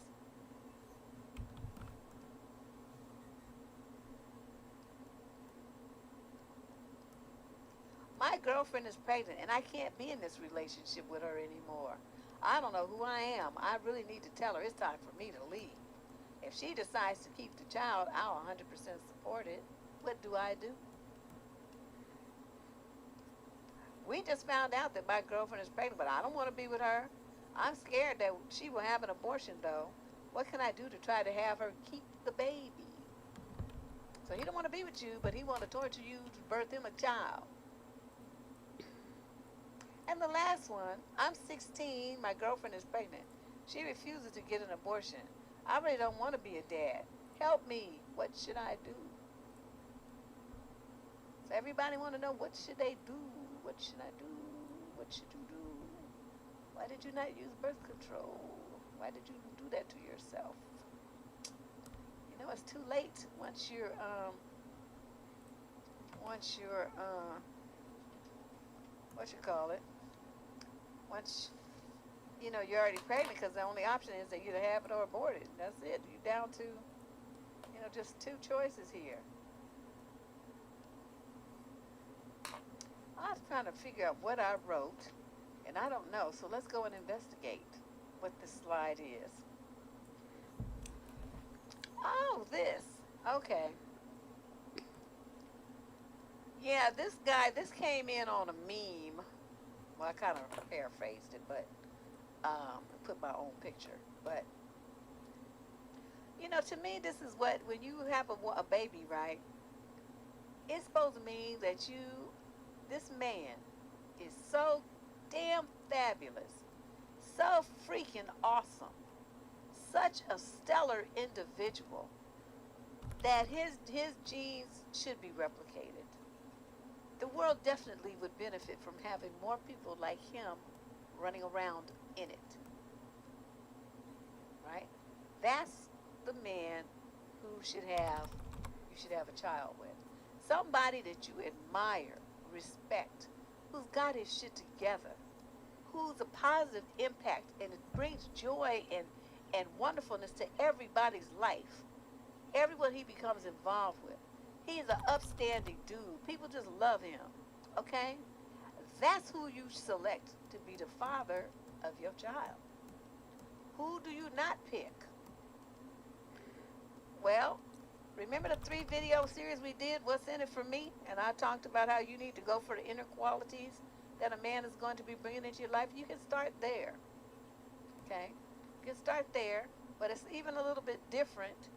A: My girlfriend is pregnant and I can't be in this relationship with her anymore. I don't know who I am. I really need to tell her it's time for me to leave. If she decides to keep the child, I'll 100% support it. What do I do? We just found out that my girlfriend is pregnant, but I don't want to be with her. I'm scared that she will have an abortion, though. What can I do to try to have her keep the baby? So he don't want to be with you, but he want to torture you to birth him a child. And the last one, I'm 16, my girlfriend is pregnant. She refuses to get an abortion. I really don't want to be a dad. Help me. What should I do? So everybody want to know, what should they do? What should I do? What should you do? Why did you not use birth control? Why did you do that to yourself? You know, it's too late once you're what you call it? Once you know you're already pregnant, because the only option is that you either have it or abort it. That's it. You're down to, you know, just two choices here. I was trying to figure out what I wrote, and I don't know. So let's go and investigate what this slide is. Oh, this. Okay. Yeah, this came in on a meme. Well, I kind of paraphrased it, but put my own picture. But, you know, to me, this is what, when you have a baby, right, it's supposed to mean that this man is so damn fabulous, so freaking awesome, such a stellar individual, that his genes should be replicated. The world definitely would benefit from having more people like him running around in it. Right? That's the man who you should have a child with. Somebody that you admire, respect, who's got his shit together, who's a positive impact, and it brings joy and wonderfulness to everybody's life. Everyone he becomes involved with. He's an upstanding dude. People just love him. Okay? That's who you select to be the father of your child. Who do you not pick? Well, remember the 3 video series we did, What's in It for Me? And I talked about how you need to go for the inner qualities that a man is going to be bringing into your life. You can start there. Okay? You can start there, but it's even a little bit different,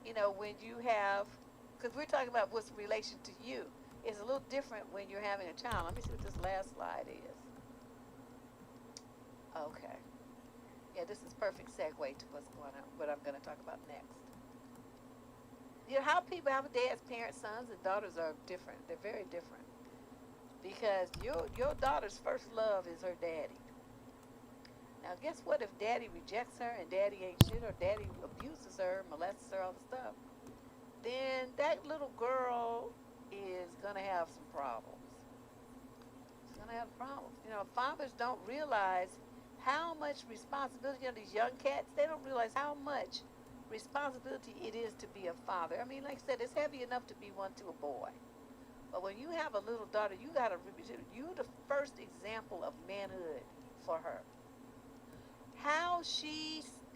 A: you know, when you have, because we're talking about what's in relation to you. It's a little different when you're having a child. Let me see what this last slide is. Okay. Yeah, this is perfect segue to what's going on, what I'm going to talk about next. You know, how people have dads, parents, sons, and daughters are different. They're very different. Because your daughter's first love is her daddy. Now, guess what? If daddy rejects her and daddy ain't shit, or daddy abuses her, molests her, all the stuff, then that little girl is going to have some problems. She's going to have problems. You know, fathers don't realize how much responsibility, you know, these young cats, they don't realize how much responsibility it is to be a father. I mean, like I said, it's heavy enough to be one to a boy. But when you have a little daughter, you the first example of manhood for her.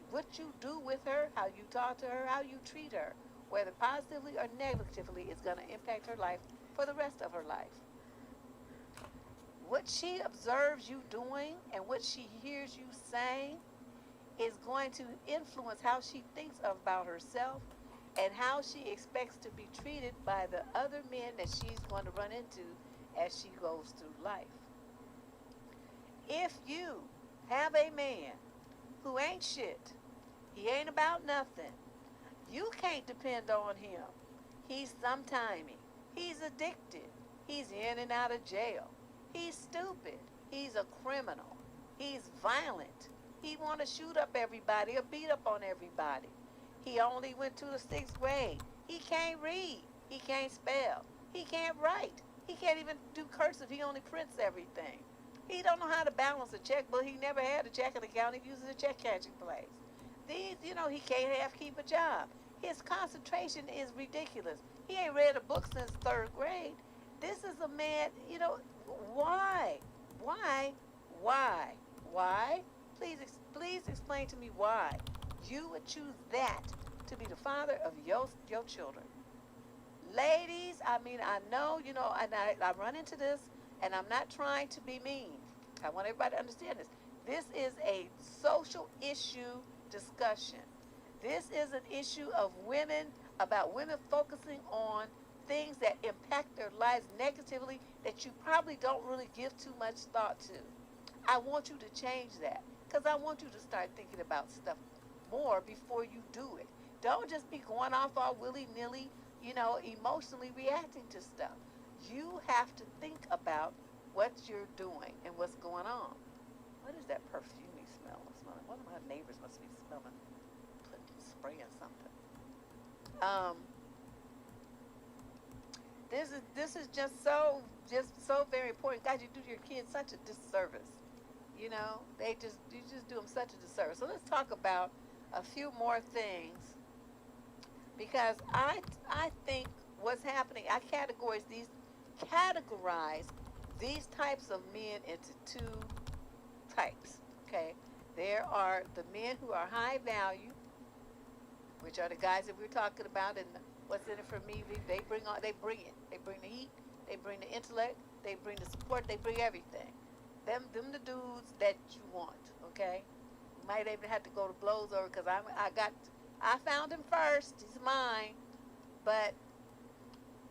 A: What you do with her, how you talk to her, how you treat her, whether positively or negatively, is going to impact her life for the rest of her life. What she observes you doing and what she hears you saying is going to influence how she thinks about herself and how she expects to be treated by the other men that she's going to run into as she goes through life. If you have a man who ain't shit, he ain't about nothing, you can't depend on him. He's sometimey. He's addicted. He's in and out of jail. He's stupid. He's a criminal. He's violent. He want to shoot up everybody or beat up on everybody. He only went to the 6th grade. He can't read. He can't spell. He can't write. He can't even do cursive. He only prints everything. He don't know how to balance a checkbook. He never had a checking account. He uses a check cashing place. These, he can't keep a job. His concentration is ridiculous. He ain't read a book since third grade. This is a man, why? Why? Why? Why? Please explain to me why you would choose that to be the father of your children. Ladies, I know, and I run into this, and I'm not trying to be mean. I want everybody to understand this. This is a social issue discussion. This is an issue of about women focusing on things that impact their lives negatively that you probably don't really give too much thought to. I want you to change that because I want you to start thinking about stuff more before you do it. Don't just be going off all willy-nilly, emotionally reacting to stuff. You have to think about what you're doing and what's going on. What is that perfumey smell? One of my neighbors must be smelling, spraying something. This is just so very important. God, you do your kids such a disservice. You just do them such a disservice. So let's talk about a few more things, because I think what's happening, I categorize these types of men into two types. Okay, there are the men who are high value, which are the guys that we're talking about, and what's in it for me. They bring it. They bring the heat. They bring the intellect. They bring the support. They bring everything. Them the dudes that you want. Okay, you might even have to go to blows over because I found him first. He's mine. But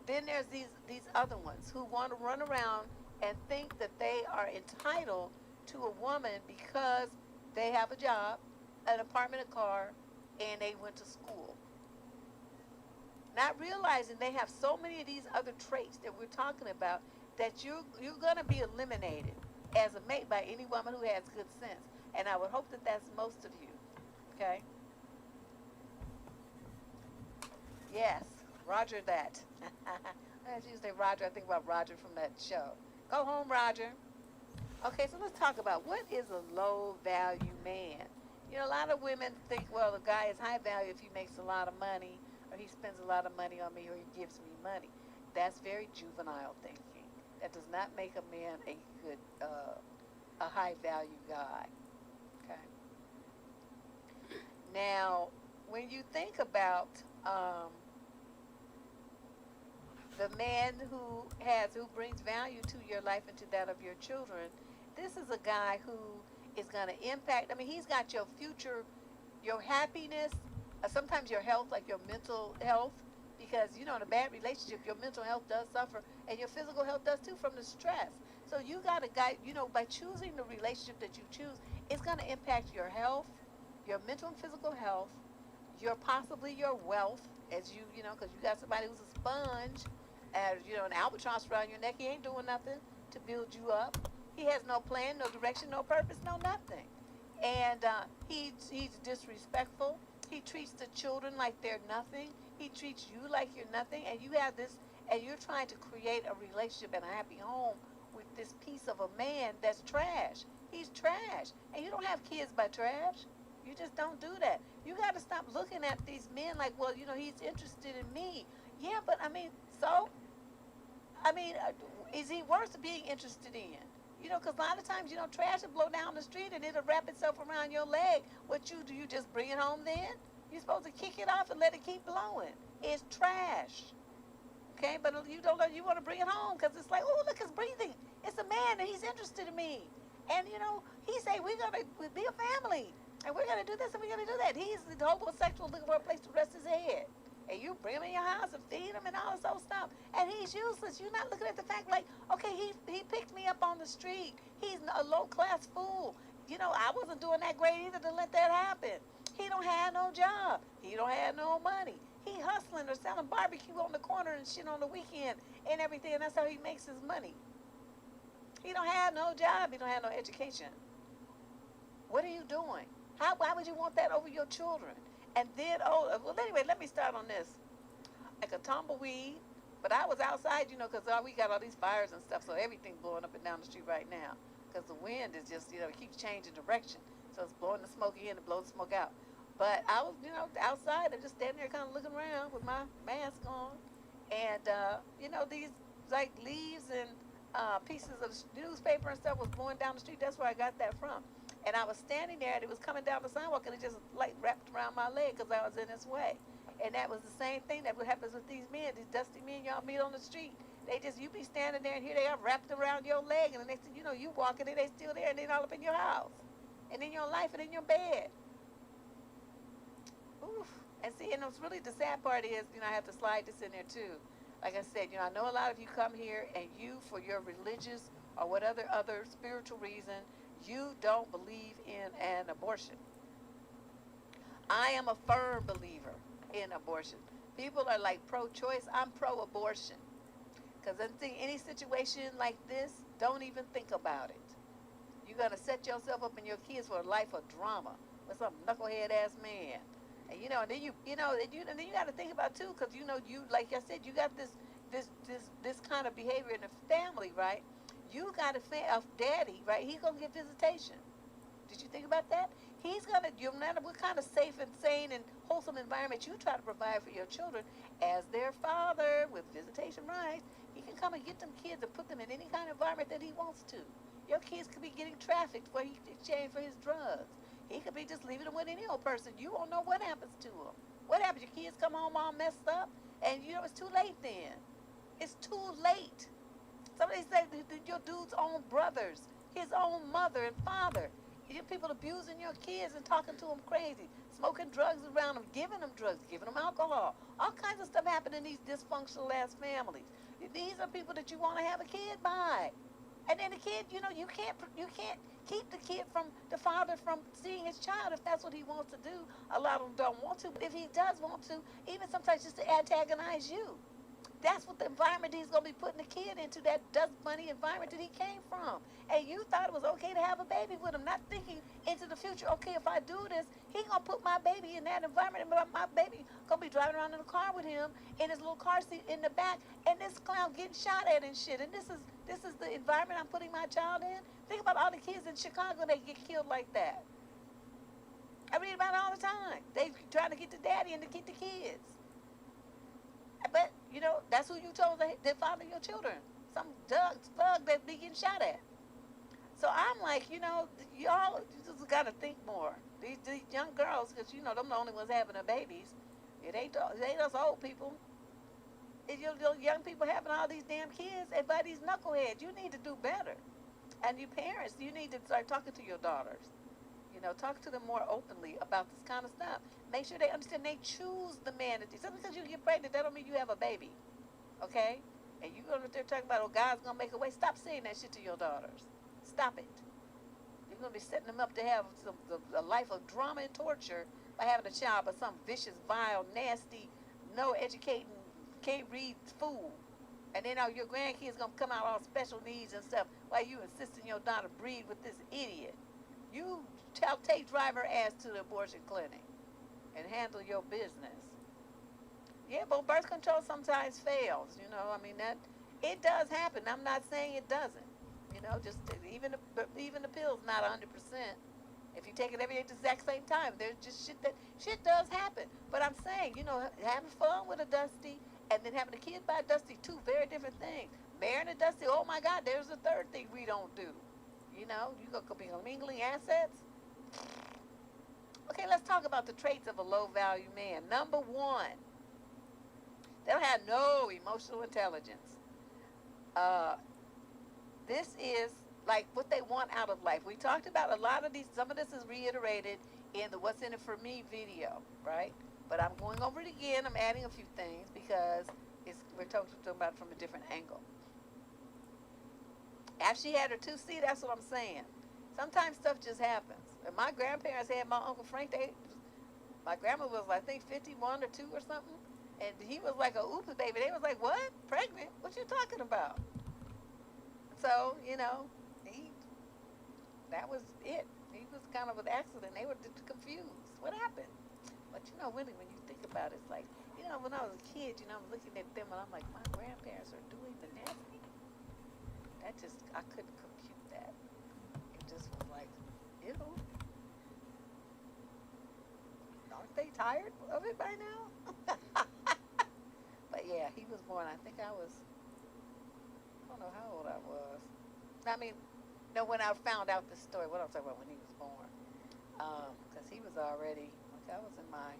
A: then there's these other ones who want to run around and think that they are entitled to a woman because they have a job, an apartment, a car, and they went to school. Not realizing they have so many of these other traits that we're talking about that you're going to be eliminated as a mate by any woman who has good sense. And I would hope that that's most of you. Okay? Yes, Roger that. As you say Roger, I think about Roger from that show. Go home, Roger. Okay, so let's talk about what is a low-value man. A lot of women think, well, a guy is high value if he makes a lot of money, or he spends a lot of money on me, or he gives me money. That's very juvenile thinking. That does not make a man a good, a high-value guy. Okay. Now, when you think about the man who brings value to your life and to that of your children, this is a guy who is going to impact. He's got your future, your happiness, sometimes your health, like your mental health, because, in a bad relationship, your mental health does suffer, and your physical health does too from the stress. So you got a guy, by choosing the relationship that you choose, it's going to impact your health, your mental and physical health, possibly your wealth, as because you got somebody who's a sponge, an albatross around your neck. He ain't doing nothing to build you up. He has no plan, no direction, no purpose, no nothing. And he's disrespectful. He treats the children like they're nothing. He treats you like you're nothing. And you have this, and you're trying to create a relationship and a happy home with this piece of a man that's trash. He's trash. And you don't have kids by trash. You just don't do that. You got to stop looking at these men like, well, he's interested in me. Yeah, but is he worth being interested in? Because a lot of times, trash will blow down the street and it'll wrap itself around your leg. What you do, you just bring it home then? You're supposed to kick it off and let it keep blowing. It's trash. Okay, but you don't know, you want to bring it home because it's like, oh, look, it's breathing. It's a man and he's interested in me. And, he say, we're going to be a family. And we're going to do this and we're going to do that. He's the homosexual looking for a place to rest his head. And you bring him in your house and feed him and all this old stuff. And he's useless. You're not looking at the fact like, okay, he picked me up on the street. He's a low-class fool. I wasn't doing that great either to let that happen. He don't have no job. He don't have no money. He hustling or selling barbecue on the corner and shit on the weekend and everything. And that's how he makes his money. He don't have no job. He don't have no education. What are you doing? Why would you want that over your children? And then, well, anyway, let me start on this. Like a tumbleweed, But I was outside, because we got all these fires and stuff, so everything blowing up and down the street right now. Because the wind is just, it keeps changing direction. So it's blowing the smoke in and blowing the smoke out. But I was, outside and just standing there kind of looking around with my mask on. And, these like leaves and pieces of newspaper and stuff was blowing down the street. That's where I got that from. And I was standing there and it was coming down the sidewalk and it just like wrapped around my leg because I was in its way. And that was the same thing that happens with these men, these dusty men y'all meet on the street. You be standing there and here they are wrapped around your leg, and the next thing you know, you walking and they still there and they all up in your house and in your life and in your bed. Oof. And see, and what's really the sad part is, I have to slide this in there too. Like I said, I know a lot of you come here and you, for your religious or whatever other spiritual reason, you don't believe in an abortion. I am a firm believer in abortion. People are like pro-choice. I'm pro-abortion. Because in any situation like this, don't even think about it. You're going to set yourself up and your kids for a life of drama with some knucklehead ass man. And and then then you got to think about too, because you like I said, you got this kind of behavior in the family, right? You got a daddy, right? He's gonna get visitation. Did you think about that? He's gonna, no matter what kind of safe and sane and wholesome environment you try to provide for your children, as their father with visitation rights, he can come and get them kids and put them in any kind of environment that he wants to. Your kids could be getting trafficked where he exchanged for his drugs. He could be just leaving them with any old person. You won't know what happens to them. What happens? Your kids come home all messed up, and it's too late then. It's too late. Somebody said your dude's own brothers, his own mother and father. You have people abusing your kids and talking to them crazy, smoking drugs around them, giving them drugs, giving them alcohol. All kinds of stuff happen in these dysfunctional ass families. These are people that you want to have a kid by. And then the kid, you can't keep the father from seeing his child if that's what he wants to do. A lot of them don't want to, but if he does want to, even sometimes just to antagonize you. That's what the environment he's going to be putting the kid into, that dust bunny environment that he came from. And you thought it was okay to have a baby with him, not thinking into the future, okay, if I do this, he's going to put my baby in that environment, and my baby going to be driving around in the car with him in his little car seat in the back, and this clown getting shot at and shit. And this is the environment I'm putting my child in? Think about all the kids in Chicago that get killed like that. I read about it all the time. They trying to get the daddy and to get the kids. But, that's who you chose to father your children. Some thug that be getting shot at. So I'm like, y'all just got to think more. These young girls, because, them the only ones having their babies. It ain't us old people. It's your young people having all these damn kids. And by these knuckleheads, you need to do better. And you parents, you need to start talking to your daughters. Talk to them more openly about this kind of stuff. Make sure they understand they choose the man. Just because you get pregnant, that don't mean you have a baby. Okay? And you go there talking about, God's going to make a way. Stop saying that shit to your daughters. Stop it. You're going to be setting them up to have a life of drama and torture by having a child by some vicious, vile, nasty, no educating, can't read fool. And then your grandkids going to come out all special needs and stuff while you insisting your daughter breed with this idiot. You take driver ass to the abortion clinic and handle your business. Yeah, but birth control sometimes fails. That it does happen. I'm not saying it doesn't. Just even the pill's not 100%. If you take it every exact same time, there's just shit does happen. But I'm saying, having fun with a Dusty and then having a kid by a Dusty, two very different things. Marrying a Dusty, oh my God, there's a third thing we don't do. You could be mingling assets. Okay, let's talk about the traits of a low-value man. Number one, they'll have no emotional intelligence. This is like what they want out of life. We talked about a lot of these. Some of this is reiterated in the What's in It For Me video, right? But I'm going over it again. I'm adding a few things because we're talking about it from a different angle. After she had her 2C, that's what I'm saying. Sometimes stuff just happens. And my grandparents had my Uncle Frank. My grandma was, I think, 51 or 2 or something. And he was like a oopie baby. They was like, what? Pregnant? What you talking about? So, that was it. He was kind of an accident. They were confused. What happened? But, really, when you think about it, it's like, when I was a kid, I'm looking at them and I'm like, my grandparents are doing the nasty. That just, I couldn't compute that. It just was like, ew. Aren't they tired of it by now? But yeah, he was born, I think I don't know how old I was. I mean, no, when I found out the story, what I'm talking about when he was born. Because he was already, I was in my,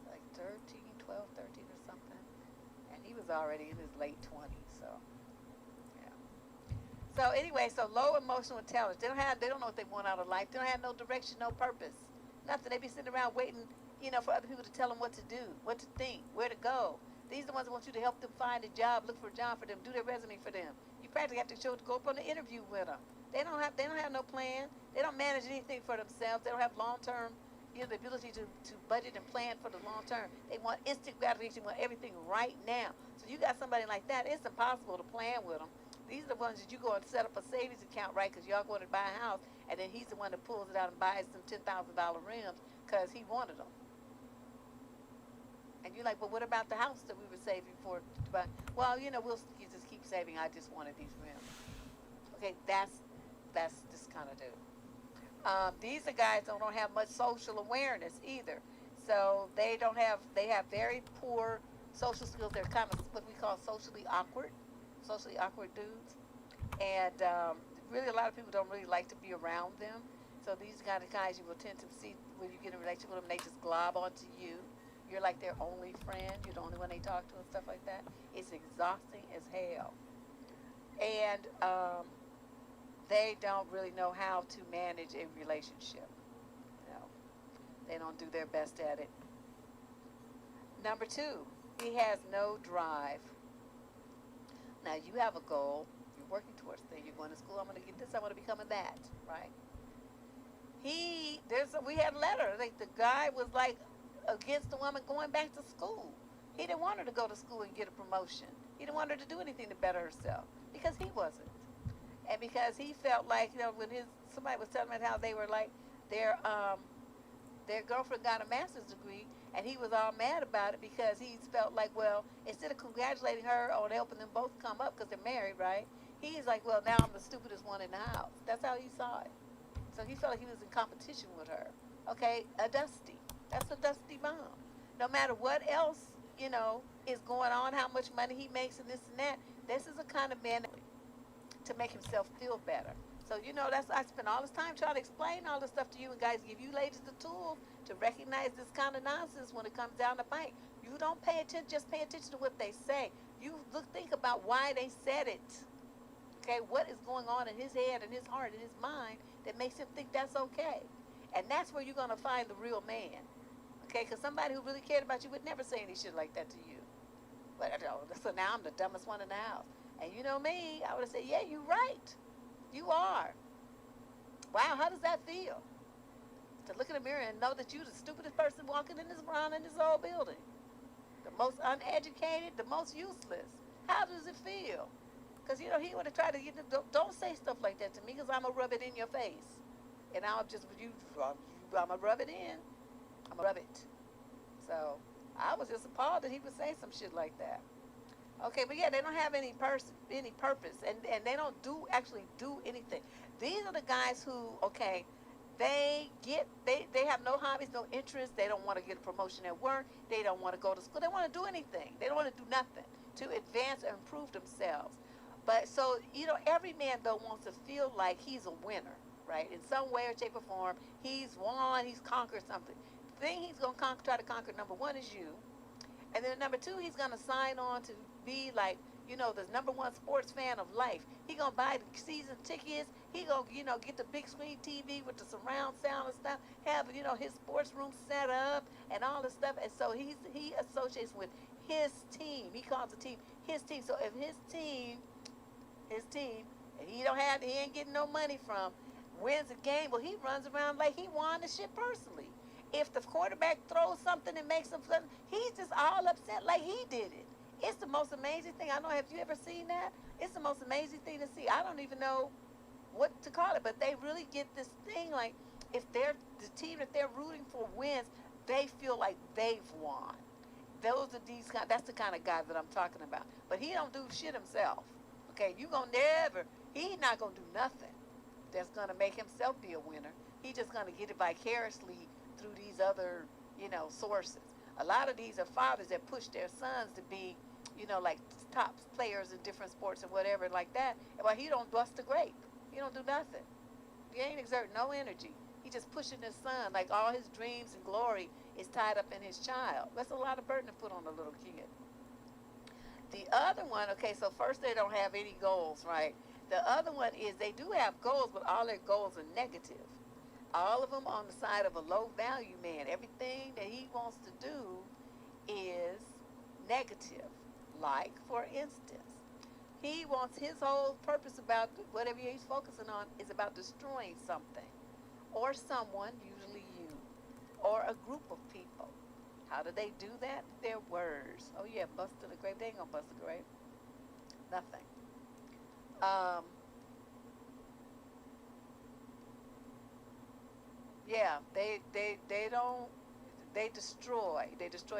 A: like 12, 13 or something. And he was already in his late 20s, so, yeah. So anyway, so low emotional intelligence. They don't know what they want out of life. They don't have no direction, no purpose. Nothing. They be sitting around waiting, for other people to tell them what to do, what to think, where to go. These are the ones that want you to help them find a job, look for a job for them, do their resume for them. You practically have to go up on an interview with them. They don't have no plan. They don't manage anything for themselves. They don't have long term, the ability to budget and plan for the long term. They want instant gratification. They want everything right now. So you got somebody like that. It's impossible to plan with them. These are the ones that you go and set up a savings account, right? Because y'all going to buy a house, and then he's the one that pulls it out and buys some $10,000 rims because he wanted them. And you're like, well, what about the house that we were saving for to buy? Well, we'll just keep saving. I just wanted these rims. Okay, that's this kind of dude. These are guys that don't have much social awareness either. So they have very poor social skills. They're kind of what we call socially awkward dudes. And really a lot of people don't really like to be around them. So these kind of guys you will tend to see when you get in a relationship with them, they just glob onto you. You're like their only friend. You're the only one they talk to and stuff like that. It's exhausting as hell. And they don't really know how to manage a relationship. They don't do their best at it. Number 2, he has no drive. Now you have a goal. You're working towards things. You're going to school. I'm going to get this. I'm going to become that. Right? We had a letter. Like the guy was like against the woman going back to school. He didn't want her to go to school and get a promotion. He didn't want her to do anything to better herself because he wasn't. And because he felt like, when somebody was telling him how they were like, their girlfriend got a master's degree, and he was all mad about it because he felt like, well, instead of congratulating her on helping them both come up because they're married, right? He's like, well, now I'm the stupidest one in the house. That's how he saw it. So he felt like he was in competition with her. Okay, that's a dusty bomb. No matter what else, is going on, how much money he makes and this and that, this is the kind of man to make himself feel better. So, I spend all this time trying to explain all this stuff to you, and guys give you ladies the tools to recognize this kind of nonsense when it comes down to fight. You don't pay attention, just pay attention to what they say. You think about why they said it. Okay, what is going on in his head and his heart and his mind that makes him think that's okay? And that's where you're going to find the real man. Okay, because somebody who really cared about you would never say any shit like that to you. But so now I'm the dumbest one in the house. And you know me, I would have said, yeah, you're right. You are. Wow, how does that feel? To look in the mirror and know that you're the stupidest person walking around in this old building. The most uneducated, the most useless. How does it feel? Because, he would have tried to get don't say stuff like that to me because I'm going to rub it in your face. And I'm going to rub it in. I'm going to rub it. So, I was just appalled that he would say some shit like that. Okay, but yeah, they don't have any purpose, and they don't actually do anything. These are the guys who, okay, they have no hobbies, no interests. They don't want to get a promotion at work. They don't want to go to school. They don't want to do anything. They don't want to do nothing to advance and improve themselves. But so, every man though wants to feel like he's a winner, right? In some way or shape or form, he's won, he's conquered something. The thing he's going to try to conquer, number 1 is you. And then number 2, he's going to sign on to be like, the number 1 sports fan of life. He going to buy the season tickets. He going to, get the big screen TV with the surround sound and stuff. Have, his sports room set up and all this stuff. And so he associates with his team. He calls the team his team. So if his team, and he ain't getting no money from, wins a game, well, he runs around like he won the shit personally. If the quarterback throws something and makes him flip, he's just all upset like he did it. It's the most amazing thing. I don't know, have you ever seen that? It's the most amazing thing to see. I don't even know what to call it, but they really get this thing like if the team that they're rooting for wins, they feel like they've won. That's the kind of guy that I'm talking about. But he don't do shit himself. Okay, you gonna never. He's not gonna do nothing that's gonna make himself be a winner. He's just gonna get it vicariously through these other, sources. A lot of these are fathers that push their sons to be, like top players in different sports and whatever like that. But he don't bust a grape. He don't do nothing. He ain't exerting no energy. He just pushing his son. Like all his dreams and glory is tied up in his child. That's a lot of burden to put on a little kid. The other one, okay, so first they don't have any goals, right? The other one is they do have goals, but all their goals are negative. All of them on the side of a low value man. Everything that he wants to do is negative. Like, for instance, he wants his whole purpose about whatever he's focusing on is about destroying something or someone, usually you, or a group of people. How do they do that? Their words. Oh yeah, busted a grape. They ain't gonna bust a grape. Nothing. Yeah, they don't. They destroy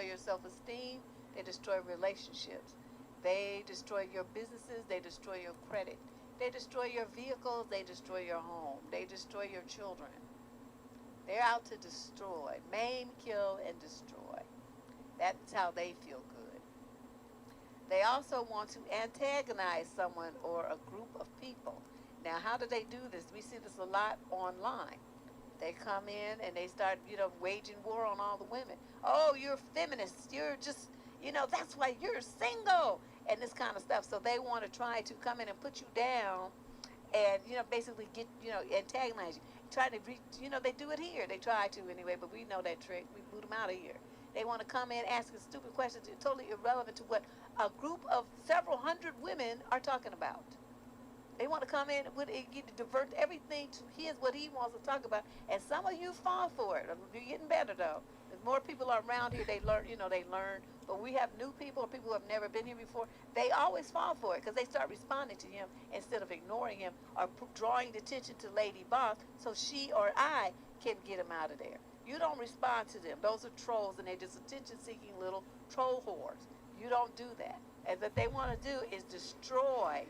A: your self-esteem. They destroy relationships. They destroy your businesses. They destroy your credit. They destroy your vehicles. They destroy your home. They destroy your children. They're out to destroy, maim, kill, and destroy. That's how they feel good. They also want to antagonize someone or a group of people. Now, how do they do this? We see this a lot online. They come in and they start, waging war on all the women. Oh, you're feminists. You're just, that's why you're single and this kind of stuff. So they want to try to come in and put you down and, basically get, antagonize you. Try to reach, they do it here. They try to anyway, but we know that trick. We boot them out of here. They want to come in asking stupid questions totally irrelevant to what a group of several hundred women are talking about. They want to come in with divert everything to what he wants to talk about, and some of you fall for it. You're getting better though. There's more people around here. They learn, they learn. But we have new people or people who have never been here before. They always fall for it because they start responding to him instead of ignoring him or drawing the attention to Lady Boss so she or I can get him out of there. You don't respond to them. Those are trolls, and they're just attention-seeking little troll whores. You don't do that. And what they want to do is destroy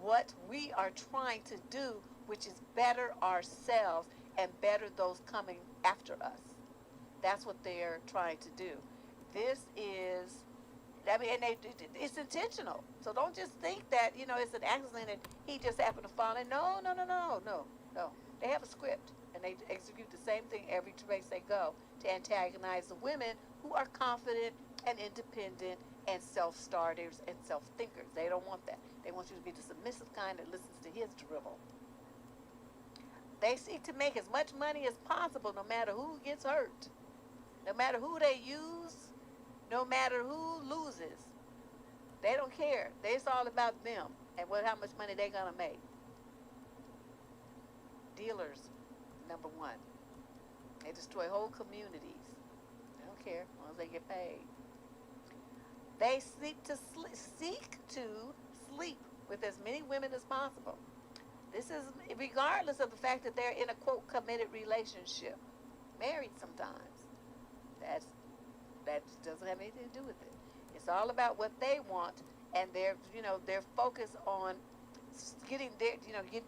A: what we are trying to do, which is better ourselves and better those coming after us. That's what they're trying to do. This is, it's intentional. So don't just think that, it's an accident and he just happened to fall in. No. They have a script, and they execute the same thing every place they go to antagonize the women who are confident and independent and self-starters and self-thinkers. They don't want that. They want you to be the submissive kind that listens to his drivel. They seek to make as much money as possible no matter who gets hurt, no matter who they use, no matter who loses. They don't care. It's all about them and how much money they're going to make. Dealers, number one. They destroy whole communities. They don't care as long as they get paid. They seek to sleep with as many women as possible. This is regardless of the fact that they're in a, quote, committed relationship. Married sometimes. That doesn't have anything to do with it. It's all about what they want and their focus on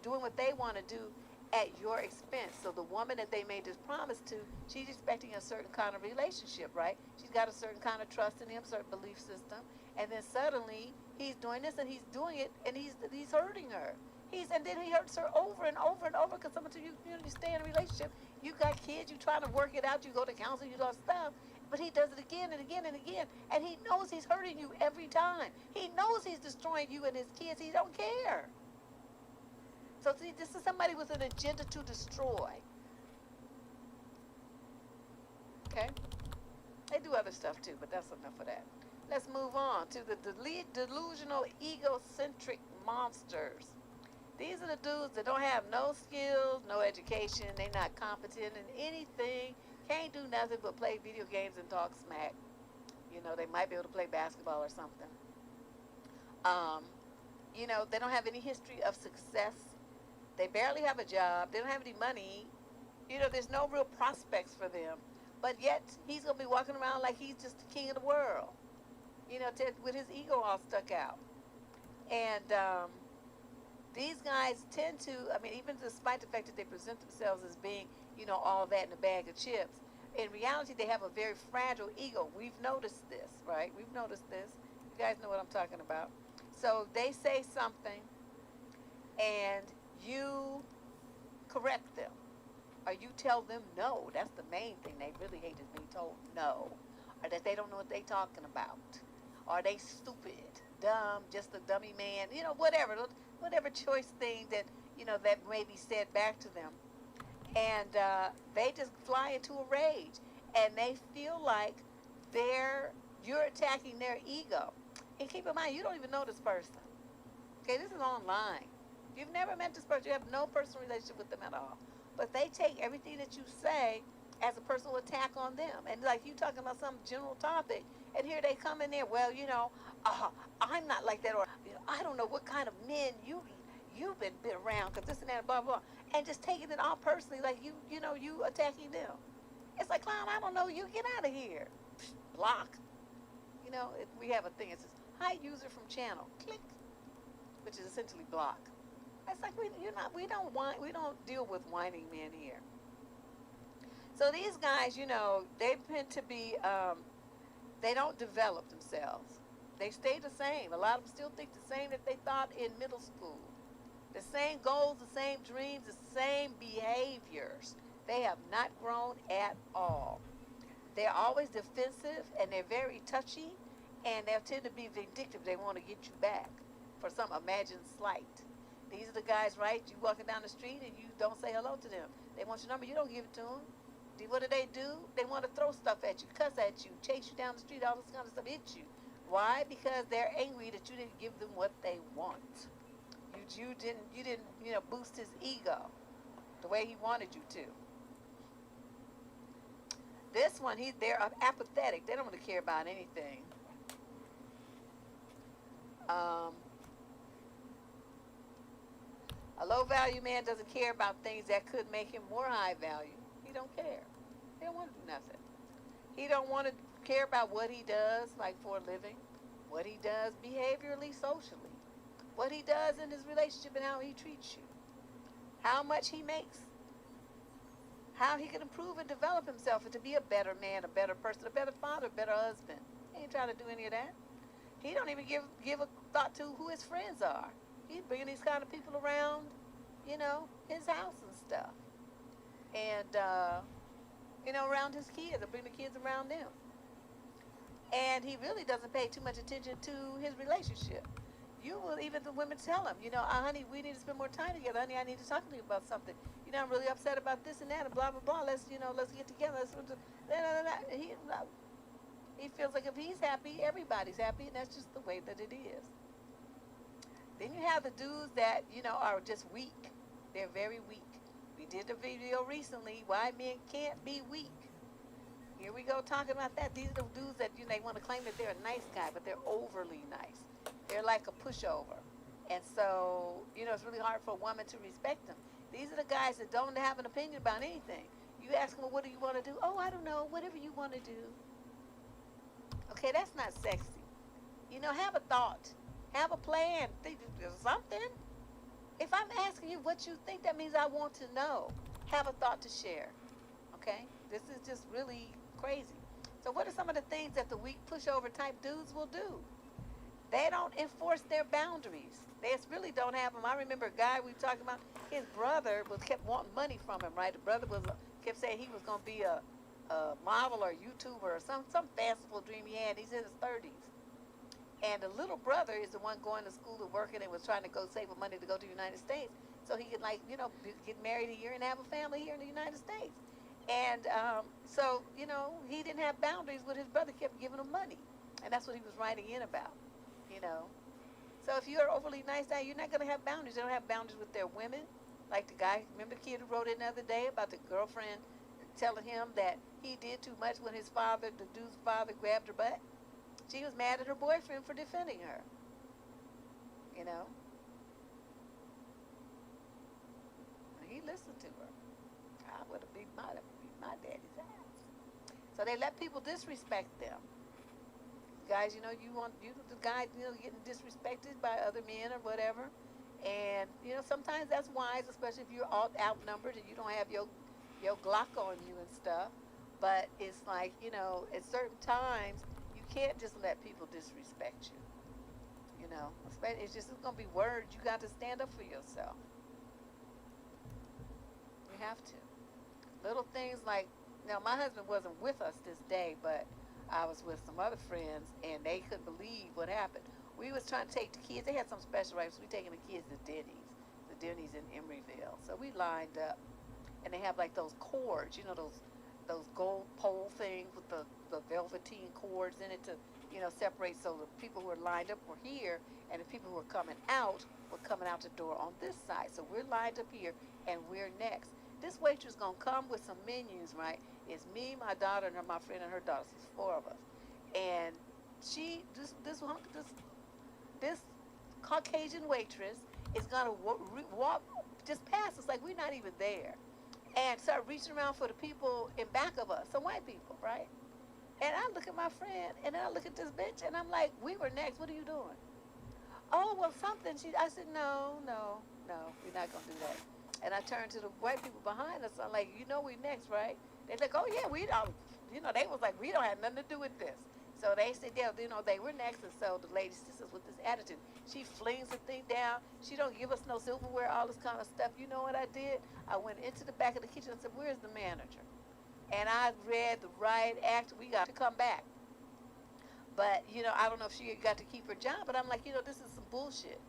A: doing what they want to do at your expense. So the woman that they made this promise to, she's expecting a certain kind of relationship, right? She's got a certain kind of trust in him, certain belief system, and then suddenly he's doing this and he's doing it, and he's hurting her. And then he hurts her over and over and over because some of you stay in a relationship, you got kids, you trying to work it out, you go to counseling, you do all stuff, but he does it again and again and again, and he knows he's hurting you every time. He knows he's destroying you and his kids. He don't care. So see, this is somebody with an agenda to destroy. Okay? They do other stuff too, but that's enough of that. Let's move on to the delusional, egocentric monsters. These are the dudes that don't have no skills, no education. They're not competent in anything. Can't do nothing but play video games and talk smack. They might be able to play basketball or something. They don't have any history of success. They barely have a job. They don't have any money. There's no real prospects for them. but yet he's going to be walking around like he's just the king of the world, with his ego all stuck out. And these guys tend to, I mean, even despite the fact that they present themselves as being, all that in a bag of chips, in reality, they have a very fragile ego. We've noticed this, right? We've noticed this. You guys know what I'm talking about. So they say something, and you correct them, or you tell them no. That's the main thing they really hate, is being told no, or that they don't know what they're talking about, or they stupid, dumb, just a dummy man, whatever choice thing that, that may be said back to them. And they just fly into a rage, and they feel like you're attacking their ego. And keep in mind, you don't even know this person. Okay, this is online. You've never met this person. You have no personal relationship with them at all. But they take everything that you say as a personal attack on them. And like you talking about some general topic, and here they come in there, well, I'm not like that, or I don't know what kind of men you've been around, because this and that, blah, blah, and just taking it all personally, like you attacking them. It's like, clown, I don't know you, get out of here. Block. We have a thing, it says, hide user from channel, click, which is essentially block. It's like, we don't deal with whining men here. So these guys, they tend to be, they don't develop themselves. They stay the same. A lot of them still think the same that they thought in middle school. The same goals, the same dreams, the same behaviors. They have not grown at all. They're always defensive, and they're very touchy, and they tend to be vindictive. They want to get you back for some imagined slight. These are the guys, right? You walking down the street and you don't say hello to them. They want your number, you don't give it to them. What do? They want to throw stuff at you, cuss at you, chase you down the street, all this kind of stuff, hit you. Why? Because they're angry that you didn't give them what they want. You didn't boost his ego the way he wanted you to. This one, they're apathetic. They don't want to care about anything. A low-value man doesn't care about things that could make him more high value. He don't care. He don't want to do nothing. He don't want to care about what he does, like for a living, what he does behaviorally, socially, what he does in his relationship, and how he treats you, how much he makes, how he can improve and develop himself and to be a better man, a better person, a better father, a better husband. He ain't trying to do any of that. He don't even give a thought to who his friends are. He's bringing these kind of people around, his house and stuff. And, around his kids, or bring the kids around them. And he really doesn't pay too much attention to his relationship. You will, even the women tell him, honey, we need to spend more time together. Honey, I need to talk to you about something. I'm really upset about this and that, and blah, blah, blah. Let's get together. He feels like if he's happy, everybody's happy, and that's just the way that it is. Then you have the dudes that, are just weak. They're very weak. We did a video recently, why men can't be weak. Here we go talking about that. These are the dudes that, they want to claim that they're a nice guy, but they're overly nice. They're like a pushover. And so, it's really hard for a woman to respect them. These are the guys that don't have an opinion about anything. You ask them, well, what do you want to do? Oh, I don't know, whatever you want to do. Okay, that's not sexy. Have a thought. Have a plan. Think of something. If I'm asking you what you think, that means I want to know. Have a thought to share. Okay? This is just really crazy. So what are some of the things that the weak pushover type dudes will do? They don't enforce their boundaries. They just really don't have them. I remember a guy we were talking about, his brother kept wanting money from him, right? The brother kept saying he was going to be a model or YouTuber or some fanciful dream he had. He's in his 30s. And the little brother is the one going to school and working and was trying to go save money to go to the United States so he could, get married here and have a family here in the United States. And so, he didn't have boundaries, but his brother kept giving him money. And that's what he was writing in about, So if you're overly nice guy, you're not going to have boundaries. They don't have boundaries with their women. Like the guy, remember the kid who wrote in the other day about the girlfriend telling him that he did too much when the dude's father grabbed her butt? She was mad at her boyfriend for defending her. He listened to her. I would have beat my daddy's ass. So they let people disrespect them. Guys, the guy, getting disrespected by other men or whatever. And, sometimes that's wise, especially if you're all outnumbered and you don't have your Glock on you and stuff. But it's like, at certain times, you can't just let people disrespect you. It's going to be words. You got to stand up for yourself. You have to. Little things like, now my husband wasn't with us this day, but I was with some other friends, and they couldn't believe what happened. We was trying to take the kids. They had some special rights. We taking the kids to the Denny's in Emeryville. So we lined up, and they have like those cords, those gold pole things with the velveteen cords in it to, separate. So the people who were lined up were here, and the people who were coming out were coming out the door on this side. So we're lined up here, and we're next. This waitress gonna come with some menus, right? It's me, my daughter, and my friend and her daughter. So it's 4 of us, and this Caucasian waitress is gonna walk just past us like we're not even there, and start reaching around for the people in back of us, some white people, right? And I look at my friend, and then I look at this bitch, and I'm like, we were next. What are you doing? Oh, well, something. I said, no, we're not gonna do that. And I turned to the white people behind us. I'm like, we next, right? They're like, oh yeah, we don't. They was like, we don't have nothing to do with this. So they said, yeah, they were next. And so the lady sisters with this attitude, she flings the thing down. She don't give us no silverware, all this kind of stuff. You know what I did? I went into the back of the kitchen and said, where's the manager? And I read the riot act. We got to come back. But, I don't know if she got to keep her job. But I'm like, this is some bullshit.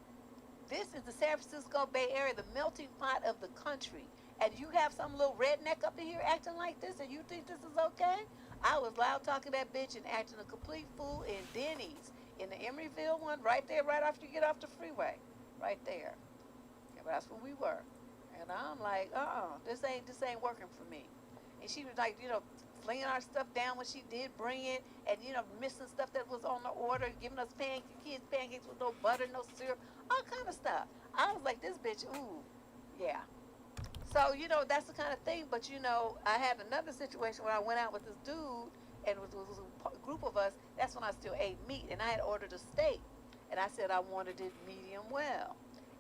A: This is the San Francisco Bay Area, the melting pot of the country. And you have some little redneck up in here acting like this, and you think this is okay? I was loud talking that bitch and acting a complete fool in Denny's, in the Emeryville one, right there, right after you get off the freeway. Right there. Yeah, but that's where we were. And I'm like, this ain't working for me. And she was like, flinging our stuff down when she did bring it, and missing stuff that was on the order, giving us kids pancakes with no butter, no syrup, all kind of stuff. I was like, this bitch, ooh, yeah. So that's the kind of thing. But I had another situation where I went out with this dude, and it was a group of us. That's when I still ate meat, and I had ordered a steak, and I said I wanted it medium well,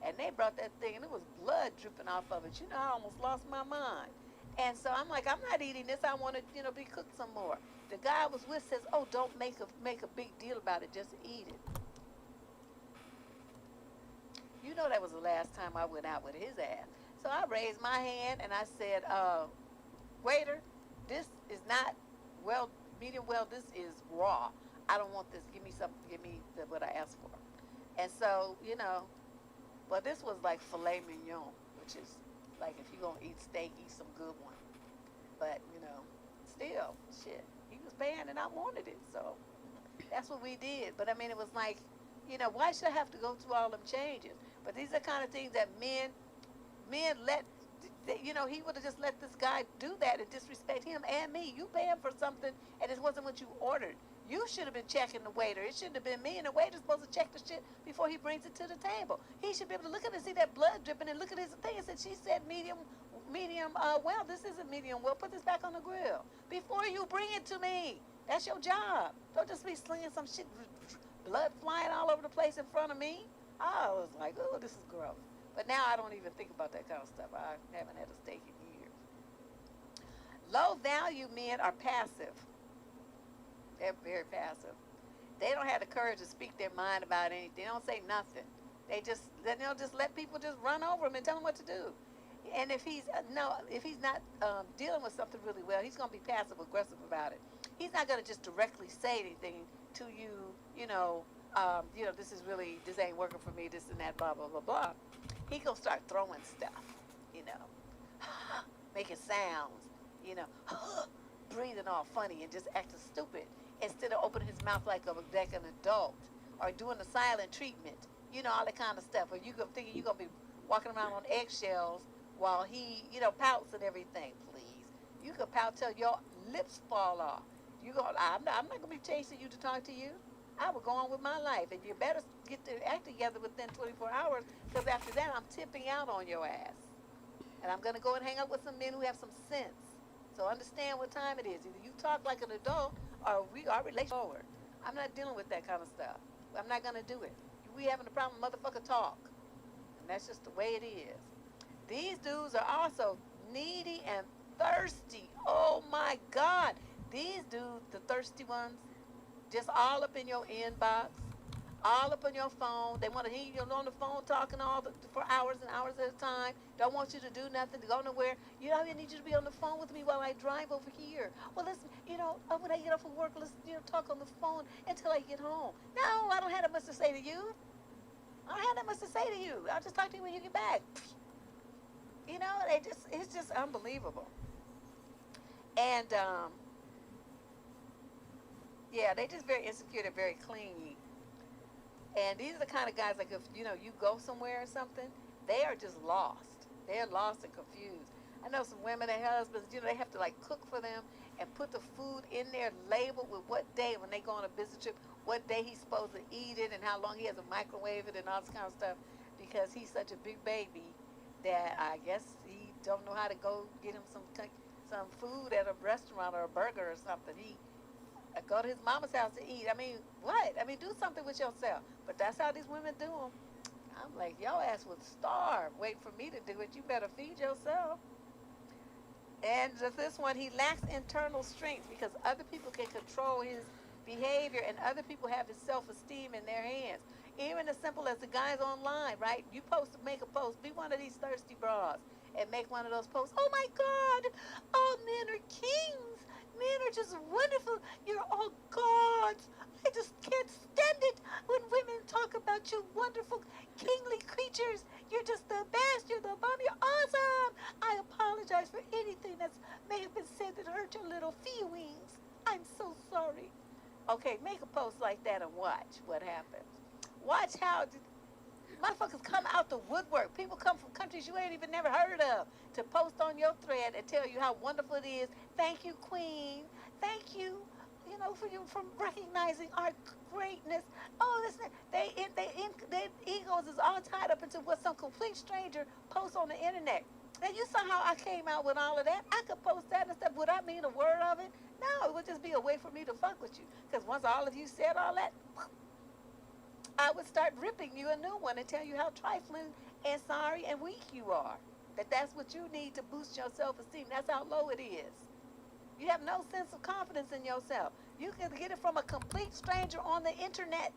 A: and they brought that thing, and it was blood dripping off of it. I almost lost my mind. And so I'm like, I'm not eating this. I want to, be cooked some more. The guy I was with says, oh, don't make a big deal about it. Just eat it. That was the last time I went out with his ass. So I raised my hand and I said, waiter, this is not medium well. This is raw. I don't want this. Give me what I asked for. And so, well, this was like filet mignon, which is like, if you're going to eat steak, eat some good one. But, still, shit, he was paying and I wanted it. So that's what we did. But, I mean, it was like, why should I have to go through all them changes? But these are kind of things that men let, he would have just let this guy do that and disrespect him and me. You pay him for something and it wasn't what you ordered. You should have been checking the waiter. It shouldn't have been me. And the waiter's supposed to check the shit before he brings it to the table. He should be able to look at it and see that blood dripping and look at his thing and say, she said medium, well, this isn't medium well. Put this back on the grill before you bring it to me. That's your job. Don't just be slinging some shit, blood flying all over the place in front of me. I was like, oh, this is gross. But now I don't even think about that kind of stuff. I haven't had a steak in years. Low value men are passive. They're very passive. They don't have the courage to speak their mind about anything. They don't say nothing. They'll just let people just run over them and tell them what to do. And if he's not dealing with something really well, he's going to be passive aggressive about it. He's not going to just directly say anything to you. This ain't working for me. This and that, blah blah blah blah. He gonna start throwing stuff. Making sounds. Breathing all funny and just acting stupid instead of opening his mouth like an adult, or doing the silent treatment. All that kind of stuff. Or thinking you're going to be walking around on eggshells while he, pouts and everything. Please. You could pout till your lips fall off. I'm not going to be chasing you to talk to you. I will go on with my life. And you better get the act together within 24 hours, because after that, I'm tipping out on your ass. And I'm going to go and hang out with some men who have some sense. So understand what time it is. Either you talk like an adult or our relationship forward. I'm not dealing with that kind of stuff. I'm not going to do it. We having a problem, motherfucker, talk. And that's just the way it is. These dudes are also needy and thirsty. Oh my God. These dudes, the thirsty ones, just all up in your inbox, all up on your phone. They want to hear you on the phone talking for hours and hours at a time. Don't want you to do nothing, to go nowhere. You know, I need you to be on the phone with me while I drive over here. Well, listen, when I get off of work, let's talk on the phone until I get home. No, I don't have that much to say to you. I don't have that much to say to you. I'll just talk to you when you get back. It's just unbelievable. And yeah, they just very insecure. They're very clingy. And these are the kind of guys, like, if you go somewhere or something, they are just lost. They're lost and confused. I know some women and husbands, they have to like cook for them and put the food in there labeled with what day, when they go on a business trip, what day he's supposed to eat it and how long he has to microwave it and all this kind of stuff, because he's such a big baby that I guess he don't know how to go get him some food at a restaurant or a burger or something. He go to his mama's house to eat. I mean, what? I mean, do something with yourself. But that's how these women do them. I'm like, your ass would starve. Wait for me to do it. You better feed yourself. And this one, he lacks internal strength because other people can control his behavior and other people have his self-esteem in their hands. Even as simple as the guys online, right? You make a post, be one of these thirsty bras and make one of those posts. Oh my God, all men are kings. Men are just wonderful. You're all gods. I just can't stand it when women talk about you wonderful, kingly creatures. You're just the best. You're the bomb. You're awesome. I apologize for anything that may have been said that hurt your little feelings. I'm so sorry. Okay, make a post like that and watch what happens. Watch how motherfuckers come out the woodwork. People come from countries you ain't even never heard of to post on your thread and tell you how wonderful it is. Thank you, Queen. Thank you, for recognizing our greatness. Oh, listen, their egos is all tied up into what some complete stranger posts on the internet. And you saw how I came out with all of that. I could post that and stuff. Would I mean a word of it? No, it would just be a way for me to fuck with you. Because once all of you said all that, I would start ripping you a new one and tell you how trifling and sorry and weak you are. That's what you need to boost your self-esteem. That's how low it is. You have no sense of confidence in yourself. You can get it from a complete stranger on the internet.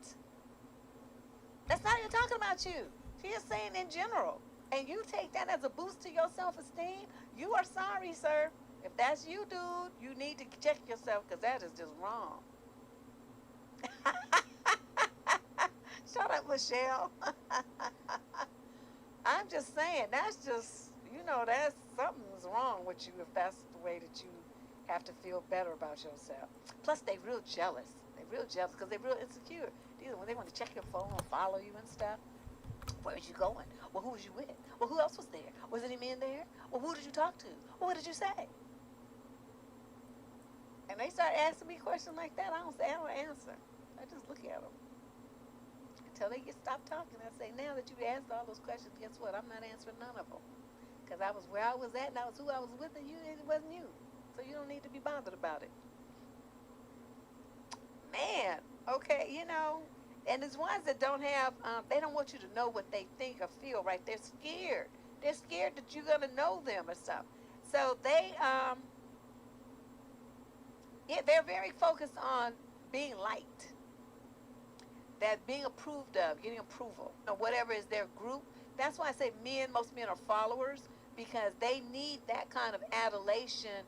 A: That's not even talking about you. She is saying in general. And you take that as a boost to your self-esteem, you are sorry, sir. If that's you, dude, you need to check yourself because that is just wrong. Shut up, Michelle. I'm just saying, that's just, that's something's wrong with you if that's the way that you have to feel better about yourself. Plus, they real jealous. They real jealous because they real insecure. When they want to check your phone and follow you and stuff. Where was you going? Well, who was you with? Well, who else was there? Was any men there? Well, who did you talk to? Well, what did you say? And they start asking me questions like that. I don't answer. I just look at them. Until they stop talking, I say, now that you've asked all those questions, guess what? I'm not answering none of them. Because I was where I was at and I was who I was with and it wasn't you. So you don't need to be bothered about it. Man, okay, and there's ones that don't have, they don't want you to know what they think or feel, right? They're scared. They're scared that you're going to know them or something. So they're very focused on being liked. That being approved of, getting approval, whatever is their group. That's why I say most men are followers because they need that kind of adulation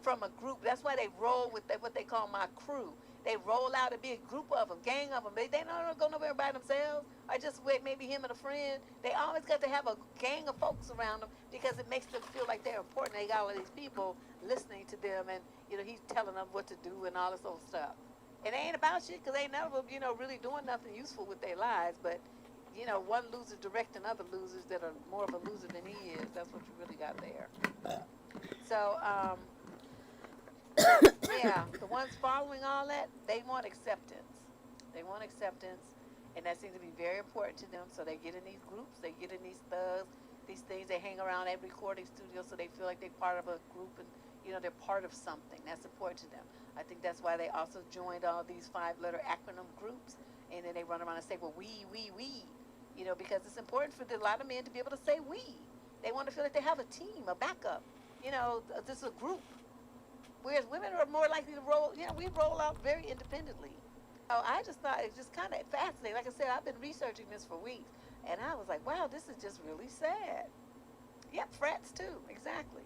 A: from a group. That's why they roll with what they call my crew. They roll out and be a group of them, gang of them. They don't go nowhere by themselves or just with maybe him and a friend. They always got to have a gang of folks around them because it makes them feel like they're important. They got all of these people listening to them and, he's telling them what to do and all this old stuff. It ain't about shit because they never, really doing nothing useful with their lives. But, one loser directing other losers that are more of a loser than he is. That's what you really got there. So, yeah, the ones following all that, they want acceptance. They want acceptance, and that seems to be very important to them. So they get in these groups, they get in these thugs, these things. They hang around every recording studio so they feel like they're part of a group and,
B: they're part of something that's important to them. I think that's why they also joined all these 5-letter acronym groups, and then they run around and say, well, we, because it's important for a lot of men to be able to say we. They want to feel like they have a team, a backup. This is a group. Whereas women are more likely to roll, we roll out very independently. So I just thought it was just kind of fascinating. Like I said, I've been researching this for weeks, and I was like, wow, this is just really sad. Yep, frats too, exactly.